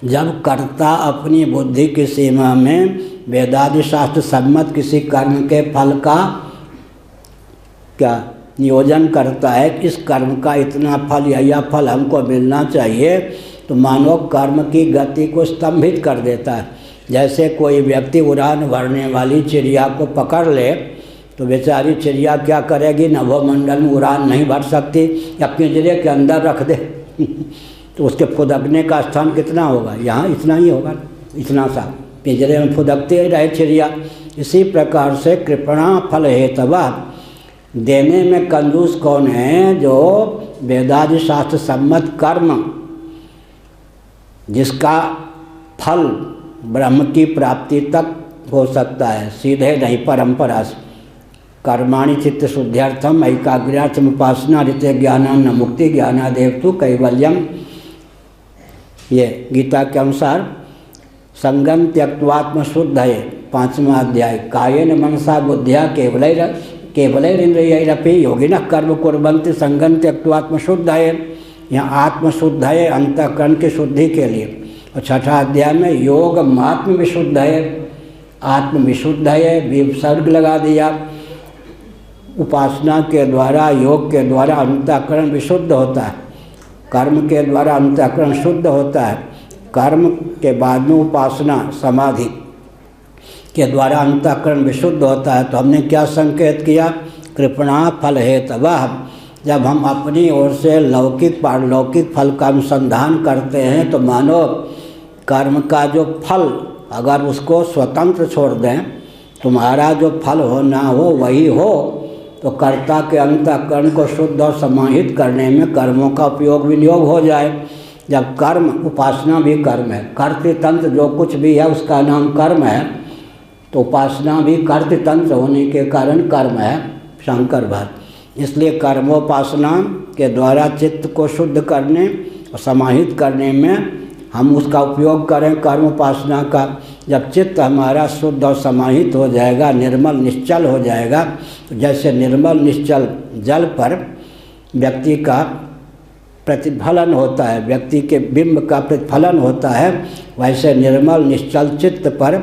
जब कर्ता अपनी बुद्धि की सीमा में वेदादि शास्त्र सम्मत किसी कर्म के फल का क्या नियोजन करता है, इस कर्म का इतना फल या यह फल हमको मिलना चाहिए, तो मानव कर्म की गति को स्तंभित कर देता है। जैसे कोई व्यक्ति उड़ान भरने वाली चिड़िया को पकड़ ले तो बेचारी चिड़िया क्या करेगी, नभोमंडल में उड़ान नहीं भर सकती, या पिंजरे के अंदर रख दे तो उसके फुदकने का स्थान कितना होगा, यहाँ इतना ही होगा, इतना सा पिंजरे में फुदकते ही रहे चिड़िया। इसी प्रकार से कृपणा फल हेतवः, देने में कंजूस कौन है, जो वेदादि शास्त्र सम्मत कर्म जिसका फल ब्रह्म की प्राप्ति तक हो सकता है, सीधे नहीं परंपरा से। कर्माणि चित्त शुद्ध्यर्थम एकाग्र्यार्थम उपासना ऋते ज्ञानान न मुक्ति ज्ञानादेव तु कैवल्यम। ये गीता के अनुसार संगम त्यक्त्वात्म शुद्ध है 5वां अध्याय, कायेन मनसा बुद्धिया केवलैरिंद्रियैरपि योगिनः कर्म कुर्वन्ति संगम त्यक्त्वात्म शुद्ध है। यहाँ आत्म शुद्ध है अंतःकरण की शुद्धि के लिए। और 6ठा अध्याय में योग आत्म विशुद्ध है, आत्म विशुद्ध है, विसर्ग लगा दिया। उपासना के द्वारा योग के द्वारा अंतःकरण विशुद्ध होता है, कर्म के द्वारा अंतःकरण शुद्ध होता है। कर्म के बाद में उपासना समाधि के द्वारा अंतःकरण विशुद्ध होता है। तो हमने क्या संकेत किया, कृपणा फल हेतवः। जब हम अपनी ओर से लौकिक पारलौकिक फल का अनुसंधान करते हैं तो मानो कर्म का जो फल अगर उसको स्वतंत्र छोड़ दें, तुम्हारा जो फल हो ना हो वही हो, तो कर्ता के अंतःकरण को शुद्ध और समाहित करने में कर्मों का उपयोग विनियोग हो जाए। जब कर्म, उपासना भी कर्म है, कर्तृतंत्र जो कुछ भी है उसका नाम कर्म है, तो उपासना भी कर्तृतंत्र होने के कारण कर्म है, शंकर भाष्य। इसलिए कर्मोपासना के द्वारा चित्त को शुद्ध करने और समाहित करने में हम उसका उपयोग करें कर्मोपासना का। जब चित्त हमारा शुद्ध और समाहित हो जाएगा, निर्मल निश्चल हो जाएगा, तो जैसे निर्मल निश्चल जल पर व्यक्ति का प्रतिफलन होता है, व्यक्ति के बिंब का प्रतिफलन होता है, वैसे निर्मल निश्चल चित्त पर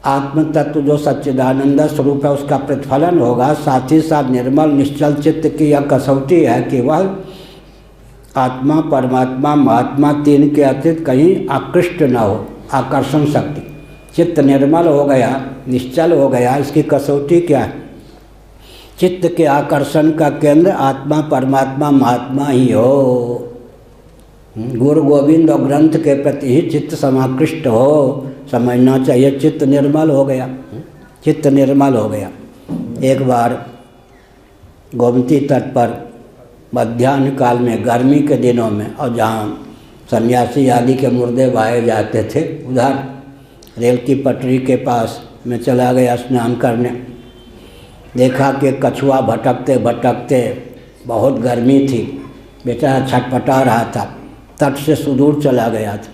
आत्म तत्व जो सच्चिदानंद स्वरूप है उसका प्रतिफलन होगा। साथ ही साथ निर्मल निश्चल चित्त की यह कसौटी है कि वह आत्मा, परमात्मा, महात्मा तीन के अतिरिक्त कहीं आकृष्ट न हो। आकर्षण शक्ति, चित्त निर्मल हो गया, निश्चल हो गया, इसकी कसौटी क्या है? चित्त के आकर्षण का केंद्र आत्मा, परमात्मा, महात्मा ही हो। गुरु गोविंद और ग्रंथ के प्रति ही चित्त समाकृष्ट हो, समझना चाहिए। चित्त निर्मल हो गया, चित्त निर्मल हो गया। एक बार गोमती तट पर मध्याह्न काल में, गर्मी के दिनों में, और जहाँ सन्यासी आदि के मुर्दे बहाए जाते थे, उधर रेल की पटरी के पास मैं चला गया स्नान करने। देखा कि कछुआ भटकते भटकते, बहुत गर्मी थी, बेचारा छटपटा रहा था, तट से सुदूर चला गया था।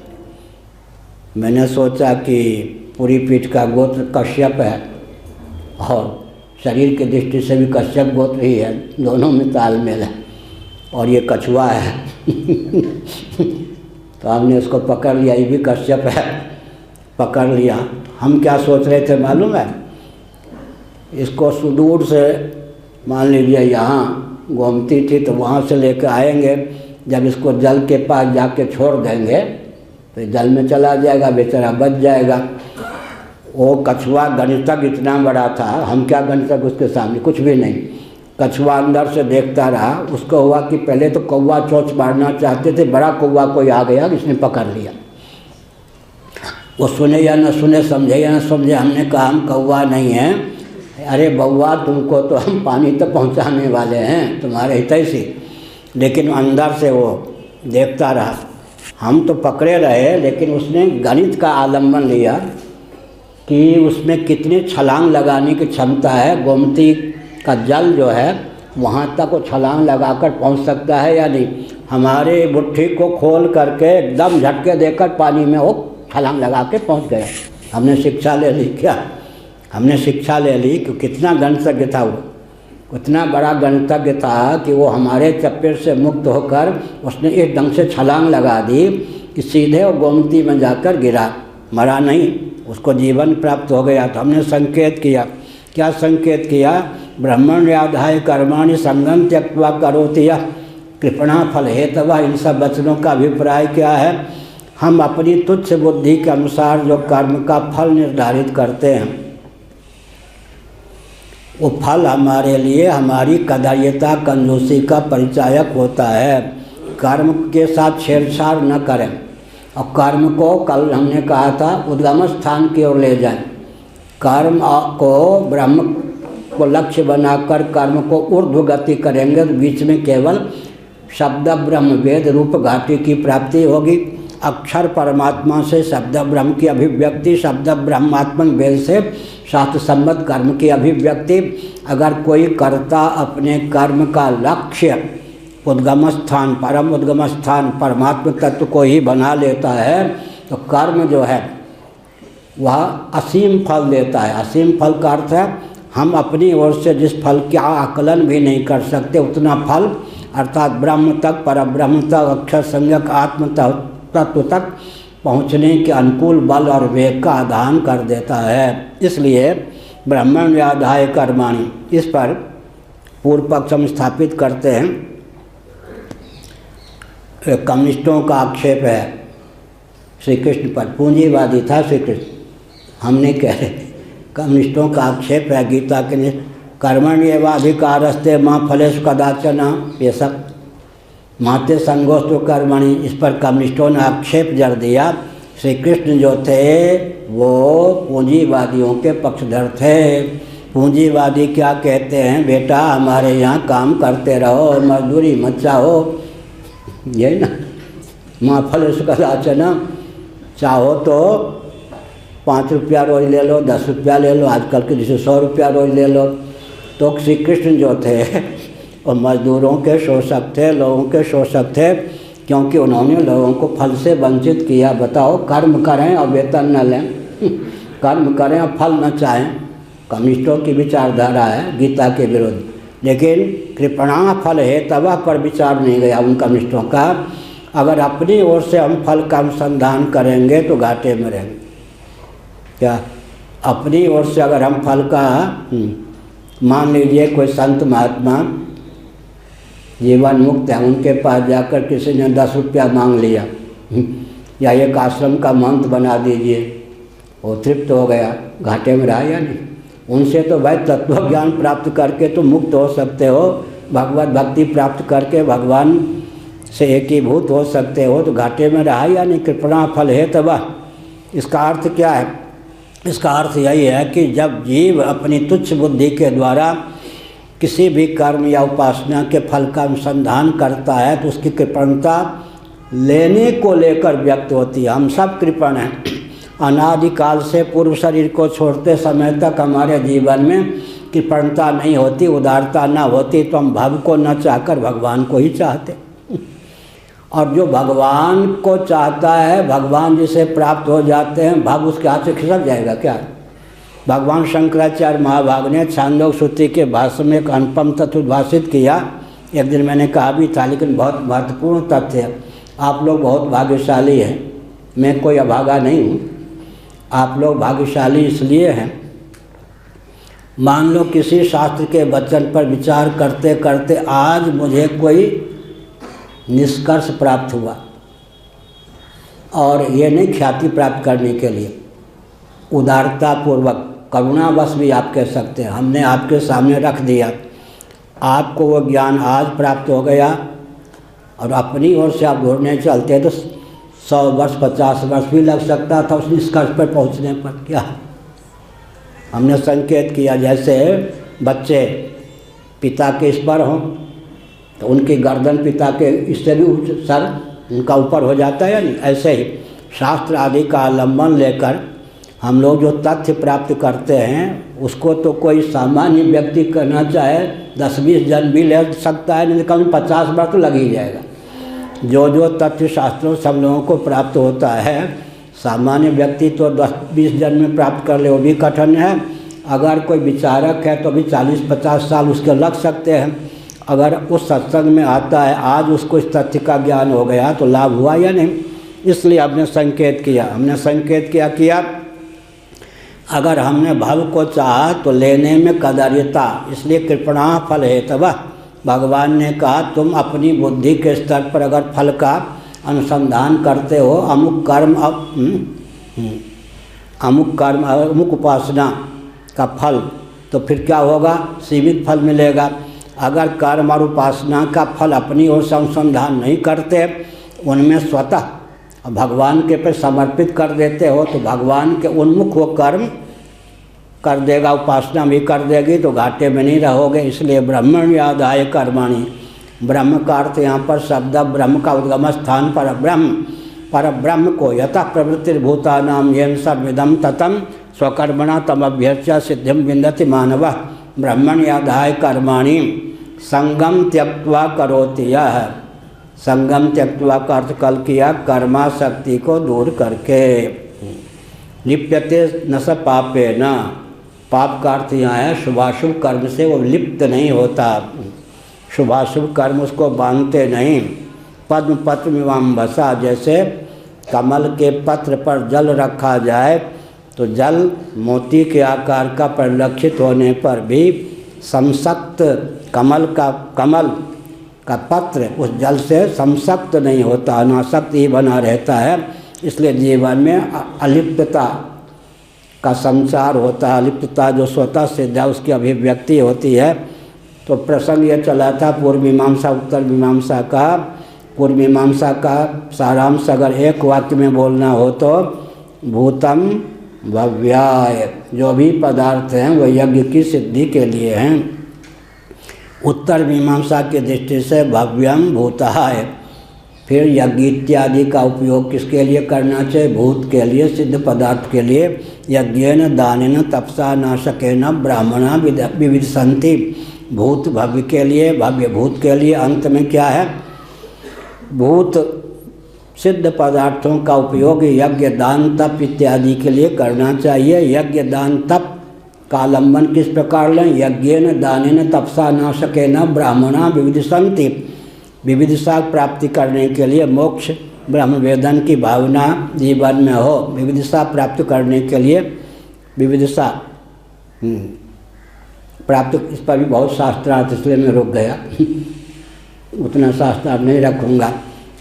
मैंने सोचा कि पूरी पीठ का गोत्र कश्यप है और शरीर की दृष्टि से भी कश्यप गोत्र ही है, दोनों में तालमेल है, और ये कछुआ है तो हमने उसको पकड़ लिया, ये भी कश्यप है, पकड़ लिया। हम क्या सोच रहे थे मालूम है? इसको सुदूर से, मान लीजिए यहाँ गोमती थी तो वहाँ से लेकर आएंगे, जब इसको जल के पास जाके छोड़ देंगे तो जल में चला जाएगा, बेचारा बच जाएगा। वो कछुआ गणितज्ञ इतना बड़ा था, हम क्या गणितज्ञ उसके सामने, कुछ भी नहीं। कछुआ अंदर से देखता रहा। उसको हुआ कि पहले तो कौवा चोंच मारना चाहते थे, बड़ा कौवा कोई आ गया, इसने पकड़ लिया। वो सुने या न सुने, समझे या न समझे, हमने कहा हम कौवा नहीं हैं, अरे बउआ तुमको तो हम पानी तो पहुंचाने वाले हैं, तुम्हारे हितैषी। लेकिन अंदर से वो देखता रहा। हम तो पकड़े रहे, लेकिन उसने गणित का आलम्बन लिया कि उसमें कितनी छलांग लगाने की क्षमता है। गोमती का जल जो है वहाँ तक वो छलांग लगाकर पहुँच सकता है या नहीं। हमारे मुट्ठी को खोल करके एकदम झटके देकर पानी में वो छलांग लगा के पहुँच गया। हमने शिक्षा ले ली क्या? हमने शिक्षा ले ली कि कितना गणितज्ञ था वो, उतना बड़ा गणितज्ञ था कि वो हमारे चपेट से मुक्त होकर उसने इस ढंग से छलांग लगा दी कि सीधे वो गोमती में जाकर गिरा, मरा नहीं, उसको जीवन प्राप्त हो गया। तो हमने संकेत किया, क्या संकेत किया? ब्रह्मण्याधाय कर्माणि संगम त्यक्त्वा करोति यः कृपणा फल हेतवः। इन सब वचनों का अभिप्राय क्या है? हम अपनी तुच्छ बुद्धि के अनुसार जो कर्म का फल निर्धारित करते हैं, वो फल हमारे लिए हमारी कदायता, कंजूसी का परिचायक होता है। कर्म के साथ छेड़छाड़ न करें, और कर्म को, कल हमने कहा था, उद्गम स्थान की ओर ले जाएं। कर्म को ब्रह्म को लक्ष्य बनाकर कर्म को ऊर्ध्व गति करेंगे तो बीच में केवल शब्द ब्रह्म वेद रूप घाटी की प्राप्ति होगी। अक्षर परमात्मा से शब्द ब्रह्म की अभिव्यक्ति, शब्द ब्रह्मात्मक वेद से शास्त्र सम्मत कर्म की अभिव्यक्ति। अगर कोई कर्ता अपने कर्म का लक्ष्य उद्गम स्थान, परम उद्गम स्थान परमात्म तत्व को ही बना लेता है तो कर्म जो है वह असीम फल देता है। असीम फल का अर्थ है हम अपनी ओर से जिस फल का आकलन भी नहीं कर सकते उतना फल, अर्थात ब्रह्म तक, परब्रह्म तक, अक्षर संज्ञक आत्म तत्व तक पहुँचने के अनुकूल बल और वेग का आदान कर देता है। इसलिए ब्रह्मण्याधाय कर्माणि, इस पर पूर्व पक्ष हम स्थापित करते हैं। कम्युनिस्टों का आक्षेप है श्री कृष्ण पर, पूंजीवादी था श्री कृष्ण, हमने कह रहे कम्युनिस्टों का आक्षेप है गीता के कर्मण्येवाधिकारस्ते मां फलेषु कदाचन, ये सब माते संगोस्तु कर्मणि, इस पर कम्युनिस्टों ने आक्षेप जड़ दिया। श्री कृष्ण जो थे वो पूंजीवादियों के पक्षधर थे। पूंजीवादी क्या कहते हैं? बेटा हमारे यहाँ काम करते रहो, मजदूरी मत चाहो, ये ना, माँ फलेषु कदाचन, चाहो तो 5 रुपया रोज ले लो, 10 रुपया ले लो, आजकल के जैसे 100 रुपया रोज ले लो। तो श्री कृष्ण जो थे और मजदूरों के शोषक थे, लोगों के शोषक थे, क्योंकि उन्होंने लोगों को फल से वंचित किया। बताओ, कर्म करें और वेतन न लें, कर्म करें और फल न चाहें, कम्युनिस्टों की विचारधारा है, गीता के विरुद्ध। लेकिन कृपणा फल हेतव पर विचार नहीं गया उन कम्युनिस्टों का। अगर अपनी ओर से हम फल का अनुसंधान करेंगे तो घाटे में रहेंगे। क्या अपनी ओर से अगर हम फल का मान लीजिए कोई संत महात्मा जीवन मुक्त है, उनके पास जाकर किसी ने 10 रुपया मांग लिया या एक आश्रम का मंत्र बना दीजिए, वो तृप्त हो गया, घाटे में रहा या नहीं? उनसे तो भाई तत्व ज्ञान प्राप्त करके तो मुक्त हो सकते हो, भगवत भक्ति प्राप्त करके भगवान से एकीभूत हो सकते हो, तो घाटे में रहा या नहीं? कृपणा फल हेतव। इसका अर्थ क्या है? इसका अर्थ यही है कि जब जीव अपनी तुच्छ बुद्धि के द्वारा किसी भी कर्म या उपासना के फल का अनुसंधान करता है तो उसकी कृपणता लेने को लेकर व्यक्त होती है। हम सब कृपण हैं। अनादिकाल से पूर्व शरीर को छोड़ते समय तक हमारे जीवन में कृपणता नहीं होती, उदारता न होती, तो हम भव को न चाहकर भगवान को ही चाहते। और जो भगवान को चाहता है, भगवान जिसे प्राप्त हो जाते हैं, भव उसके हाथ से खिसक जाएगा क्या? भगवान शंकराचार्य महाभाग ने छांदोग्य श्रुति के भाष्य में एक अनुपम तत्व उद्भाषित किया। एक दिन मैंने कहा भी था, लेकिन बहुत महत्वपूर्ण तथ्य है। आप लोग बहुत भाग्यशाली हैं, मैं कोई अभागा नहीं हूँ। आप लोग भाग्यशाली इसलिए हैं, मान लो किसी शास्त्र के वचन पर विचार करते करते आज मुझे कोई निष्कर्ष प्राप्त हुआ, और ये नहीं ख्याति प्राप्त करने के लिए, उदारता पूर्वक करुणावश भी आप कह सकते हैं, हमने आपके सामने रख दिया, आपको वो ज्ञान आज प्राप्त हो गया, और अपनी ओर से आप ढूंढने चलते तो 100 वर्ष 50 वर्ष भी लग सकता था उस निष्कर्ष पर पहुंचने पर। क्या हमने संकेत किया, जैसे बच्चे पिता के इस पर हों तो उनकी गर्दन पिता के इससे भी सर उनका ऊपर हो जाता है या नहीं? ऐसे ही शास्त्र आदि का अवलंबन लेकर हम लोग जो तथ्य प्राप्त करते हैं उसको तो कोई सामान्य व्यक्ति करना चाहे 10-20 जन भी ले सकता है, नहीं कम 50 बार तो लग ही जाएगा। जो तथ्य शास्त्रों से हम लोगों को प्राप्त होता है, सामान्य व्यक्ति तो 10-20 जन में प्राप्त कर ले, वो भी कठिन है। अगर कोई विचारक है तो भी 40-50 साल उसके लग सकते हैं। अगर उस सत्संग में आता है, आज उसको इस तथ्य का ज्ञान हो गया तो लाभ हुआ या नहीं? इसलिए हमने संकेत किया अगर हमने भव को चाहा तो लेने में कदर्यता, इसलिए कृपणा फल हेतव। भगवान ने कहा तुम अपनी बुद्धि के स्तर पर अगर फल का अनुसंधान करते हो, अमुक कर्म अमुक उपासना का फल, तो फिर क्या होगा? सीमित फल मिलेगा। अगर कर्म और उपासना का फल अपनी ओर से अनुसंधान नहीं करते, उनमें स्वतः भगवान के पे समर्पित कर देते हो, तो भगवान के उन्मुख वो कर्म कर देगा, उपासना भी कर देगी, तो घाटे में नहीं रहोगे। इसलिए ब्रह्मण यादाय कर्माणि, ब्रह्म का अर्थ यहाँ पर शब्द ब्रह्म का उद्गम स्थान पर ब्रह्म को यतः प्रवृत्तिर्भूतानां येन सर्वमिदं ततं स्वकर्मणा तमभ्यर्च्य सिद्धिं विन्दति मानवः ब्रह्मण यादाय कर्माणि संगम त्यक्त्वा करोति। यह संगम त्यक्त्वा का अर्थ कल किया, कर्मा शक्ति को दूर करके। लिप्यते न स पापे न, पाप का अर्थ यहाँ है शुभाशुभ कर्म से वो लिप्त नहीं होता, शुभाशुभ कर्म उसको बांधते नहीं। पद्म पत्र में बसा, जैसे कमल के पत्र पर जल रखा जाए तो जल मोती के आकार का परिलक्षित होने पर भी संसक्त कमल का पत्र उस जल से संसक्त नहीं होता, अनासक्त ही बना रहता है। इसलिए जीवन में अलिप्तता का संचार होता है, अलिप्तता जो स्वतः सिद्ध है उसकी अभिव्यक्ति होती है। तो प्रसंग ये चला था पूर्व मीमांसा उत्तर मीमांसा का। पूर्व मीमांसा का सारांश अगर एक वाक्य में बोलना हो तो भूतम भव्याय, जो भी पदार्थ हैं वो यज्ञ की सिद्धि के लिए हैं। उत्तर मीमांसा की दृष्टि से भव्यम भूताय, फिर यज्ञ इत्यादि का उपयोग किसके लिए करना चाहिए? भूत के लिए, सिद्ध पदार्थ के लिए। यज्ञेन दानेन तपसा नाशकेन ब्राह्मणा विविधसन्ति, भूत भव्य के लिए, भव्य भूत के लिए। अंत में क्या है? भूत सिद्ध पदार्थों का उपयोग यज्ञ दान तप इत्यादि के लिए करना चाहिए। यज्ञ दान तप कालंबन किस प्रकार लें? यज्ञेन दानेन तपसा न सके न ब्राह्मणा विविधिशन्ति। विविधिशा प्राप्ति करने के लिए मोक्ष ब्रह्म वेदन की भावना जीवन में हो, विविधिशा प्राप्त करने के लिए विविधिशा प्राप्त, इस पर भी बहुत शास्त्रार्थ, इसलिए मैं रुक गया उतना शास्त्रार्थ नहीं रखूँगा।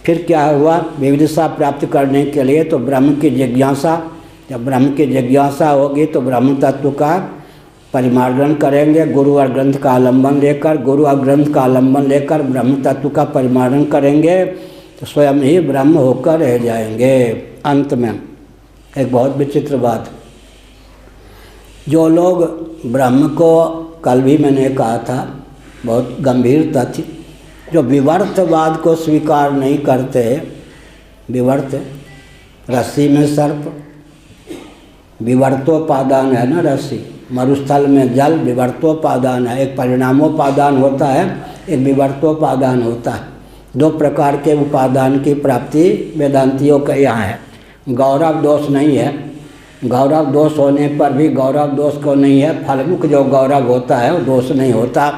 फिर क्या हुआ? विविधिशा प्राप्त करने के लिए तो ब्रह्म की जिज्ञासा, जब ब्रह्म की जिज्ञासा होगी तो ब्रह्म तत्व का परिमार्जन करेंगे। गुरु और ग्रंथ का आलम्बन लेकर, गुरु और ग्रंथ का आलम्बन लेकर ब्रह्म तत्व का परिमार्जन करेंगे तो स्वयं ही ब्रह्म होकर रह जाएंगे। अंत में एक बहुत विचित्र बात, जो लोग ब्रह्म को, कल भी मैंने कहा था, बहुत गंभीर तथ्य, जो विवर्तवाद को स्वीकार नहीं करते, विवर्त रस्सी में सर्प, विवर्तोपादान है ना रस्सी, मरुस्थल में जल विवर्तोपादान है, एक परिणामोपादान होता है, एक विवर्तोपादान होता है। दो प्रकार के उपादान की प्राप्ति वेदांतियों के यहाँ है। गौरव दोष नहीं है, गौरव दोष होने पर भी गौरव दोष को नहीं है, फलमुख जो गौरव होता है वो दोष नहीं होता।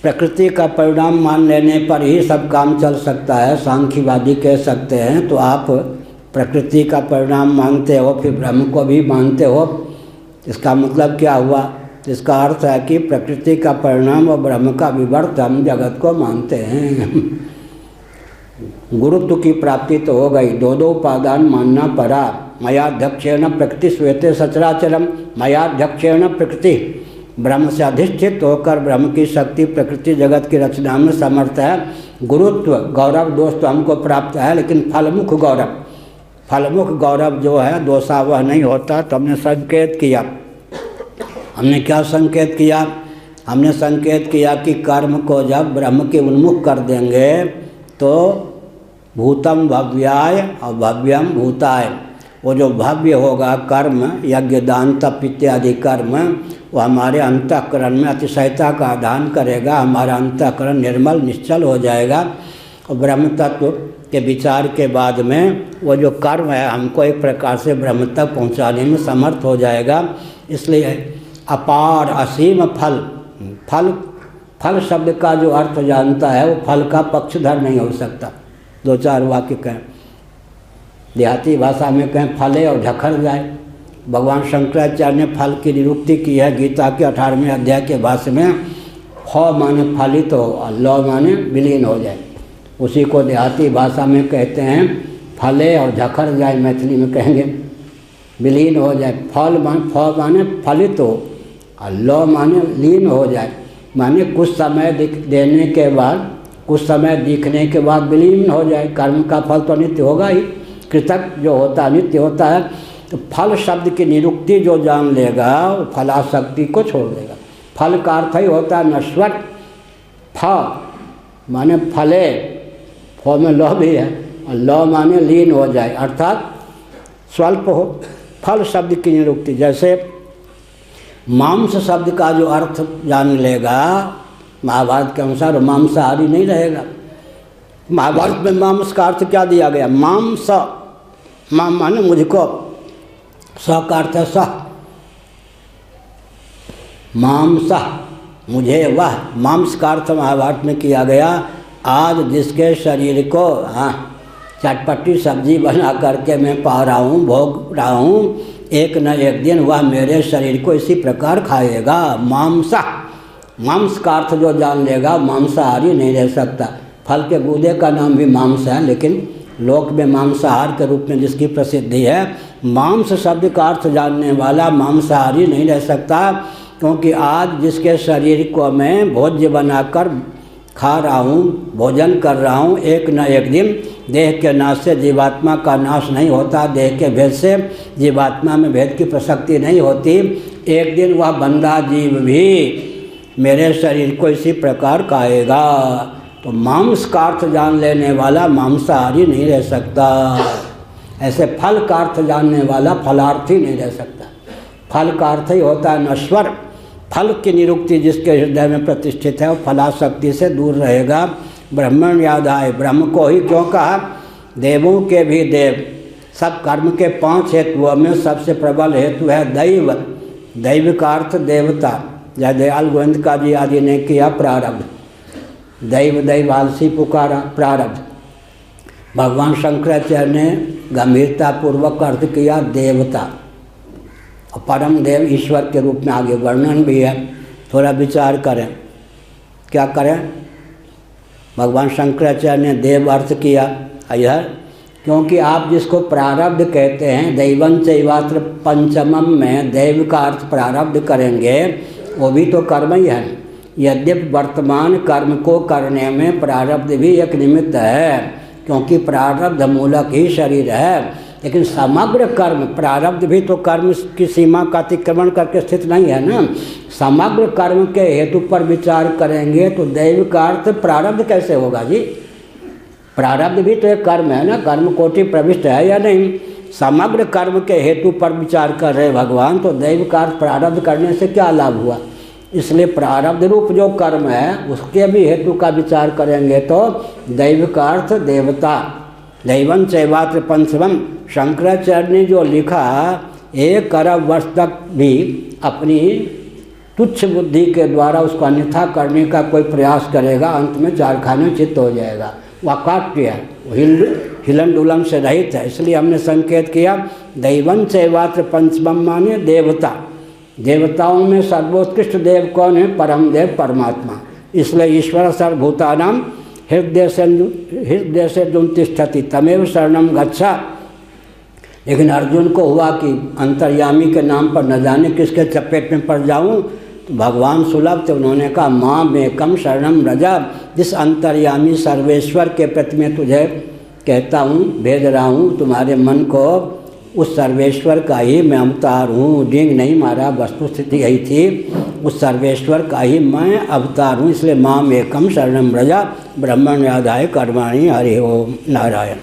प्रकृति का परिणाम मान लेने पर ही सब काम चल सकता है, सांख्यवादी कह सकते हैं। तो आप प्रकृति का परिणाम मानते हो, फिर ब्रह्म को भी मानते हो, इसका मतलब क्या हुआ? इसका अर्थ है कि प्रकृति का परिणाम और ब्रह्म का विवर्त हम जगत को मानते हैं। गुरुत्व की प्राप्ति तो हो गई, दो दो उपादान मानना पड़ा। मयाध्यक्षेण प्रकृति श्वेते सचराचरम, मयाध्यक्षेण प्रकृति, ब्रह्म से अधिष्ठित होकर ब्रह्म की शक्ति प्रकृति जगत की रचना में समर्थ है। गुरुत्व गौरव दोष तो हमको प्राप्त है, लेकिन फलमुख गौरव, फलमुख गौरव जो है दोषावह नहीं होता। तो हमने संकेत किया, हमने क्या संकेत किया? हमने संकेत किया कि कर्म को जब ब्रह्म के उन्मुख कर देंगे तो भूतम भव्याय और भव्यम भूताय, वो जो भव्य होगा कर्म, यज्ञ दान तप इत्यादि कर्म, वो हमारे अंतःकरण में अतिशयता का आधान करेगा, हमारा अंतःकरण निर्मल निश्चल हो जाएगा और ब्रह्म तत्व के विचार के बाद में वो जो कर्म है हमको एक प्रकार से ब्रह्म तक पहुँचाने में समर्थ हो जाएगा। इसलिए अपार असीम फल, फल फल शब्द का जो अर्थ जानता है वो फल का पक्षधर नहीं हो सकता। दो चार वाक्य कहें, देहाती भाषा में कहें फले और ढखर जाए। भगवान शंकराचार्य ने फल की निरुक्ति की है गीता के 18वें अध्याय के भाष्य में। फ माने फलित हो और ल माने विलीन हो जाए, उसी को देहाती भाषा में कहते हैं फले और झखर जाए, मैथिली में कहेंगे विलीन हो जाए। फ माने फलित हो और ल माने लीन हो जाए, माने कुछ समय देने के बाद, कुछ समय दिखने के बाद विलीन हो जाए। कर्म का फल तो नित्य होगा ही, कृतक जो होता है नित्य होता है। तो फल शब्द की निरुक्ति जो जान लेगा वो फलाशक्ति को छोड़ देगा। फल का अर्थ ही होता है नश्वर, फ माने फले, फ में ल भी है और ल माने लीन हो जाए, अर्थात स्वल्प हो। फल शब्द की निरुक्ति, जैसे मांस शब्द का जो अर्थ जान लेगा महाभारत के अनुसार मांसाहारी नहीं रहेगा। महाभारत में मांस का अर्थ क्या दिया गया? मांस, माम माने मुझको, स का अर्थ है सह, मांस मुझे वह। मांस का अर्थ महाभारत में किया गया आज जिसके शरीर को चटपटी सब्जी बना करके मैं पा रहा हूँ, भोग रहा हूँ, एक न एक दिन वह मेरे शरीर को इसी प्रकार खाएगा। मांसा, मांस का अर्थ जो जान लेगा मांसाहारी नहीं रह सकता। फल के गूदे का नाम भी मांस है, लेकिन लोक में मांसाहार के रूप में जिसकी प्रसिद्धि है, मांस शब्द का अर्थ जानने वाला मांसाहारी नहीं रह सकता। क्योंकि आज जिसके शरीर को मैं भोज्य बनाकर खा रहा हूँ, भोजन कर रहा हूँ, एक न एक दिन देह के नाश से जीवात्मा का नाश नहीं होता, देह के भेद से जीवात्मा में भेद की प्रसक्ति नहीं होती। एक दिन वह बंदा जीव भी मेरे शरीर को इसी प्रकार खाएगा। तो मांस का अर्थ जान लेने वाला मांसाहारी नहीं रह सकता। ऐसे फल का अर्थ जानने वाला फलार्थी नहीं रह सकता। फल का अर्थ ही होता है नश्वर। फल की निरुक्ति जिसके हृदय में प्रतिष्ठित है वो फलाशक्ति से दूर रहेगा। ब्रह्मण याद आए, ब्रह्म को ही क्यों कहा? देवों के भी देव। सब कर्म के 5 हेतुओं में सबसे प्रबल हेतु है दैव। दैव का अर्थ देवता, जय दयाल गोविंद जी आदि ने किया प्रारब्ध। दैव दैव आलसी पुकारा, प्रारब्ध। भगवान शंकराचार्य ने गंभीरता पूर्वक अर्थ किया देवता, और परम देव ईश्वर के रूप में आगे वर्णन भी है। थोड़ा विचार करें, क्या करें? भगवान शंकराचार्य ने देव अर्थ किया यह, क्योंकि आप जिसको प्रारब्ध कहते हैं, दैवं चैवात्र पंचमम में दैव का अर्थ प्रारब्ध करेंगे, वो भी तो कर्म ही है। यद्यपि वर्तमान कर्म को करने में प्रारब्ध भी एक निमित्त है, क्योंकि प्रारब्ध मूलक ही शरीर है, लेकिन समग्र कर्म, प्रारब्ध भी तो कर्म की सीमा का अतिक्रमण करके स्थित नहीं है ना। समग्र कर्म के हेतु पर विचार करेंगे तो दैव का अर्थ प्रारब्ध कैसे होगा जी? प्रारब्ध भी तो एक कर्म है ना, कर्म कोटि प्रविष्ट है या नहीं? समग्र कर्म के हेतु पर विचार कर रहे भगवान, तो दैव का अर्थ प्रारब्ध करने से क्या लाभ हुआ? इसलिए प्रारब्ध रूप जो कर्म है उसके भी हेतु का विचार करेंगे तो दैव का अर्थ देवता। दैवं चैवात्र पंचमम, शंकराचार्य ने जो लिखा 1 अरब वर्ष तक भी अपनी तुच्छ बुद्धि के द्वारा उसको अन्यथा करने का कोई प्रयास करेगा, अंत में चारखाने चित्त हो जाएगा। वाकाट्य है, हिलन डुलन से रहित है। इसलिए हमने संकेत किया दैवं चैवात्र पंचमम माने देवता। देवताओं में सर्वोत्कृष्ट देव कौन है? परम देव परमात्मा। इसलिए ईश्वर सर्वभूतानां हृदय से तिष्ठति तमेव शरणम गच्छा। लेकिन अर्जुन को हुआ कि अंतर्यामी के नाम पर न जाने किसके चपेट में पड़ जाऊं, तो भगवान सुलभ थे, उन्होंने कहा मां एकम शरणम रजा। जिस अंतर्यामी सर्वेश्वर के प्रति मैं तुझे कहता हूँ, भेज रहा हूँ तुम्हारे मन को, उस सर्वेश्वर का ही मैं अवतार हूँ। डिंग नहीं मारा, वस्तु स्थिति यही थी, उस सर्वेश्वर का ही मैं अवतार हूँ। इसलिए माम एकम शरणम रजा, ब्रह्मण्याधाय कर्माणि हरि ओम नारायण।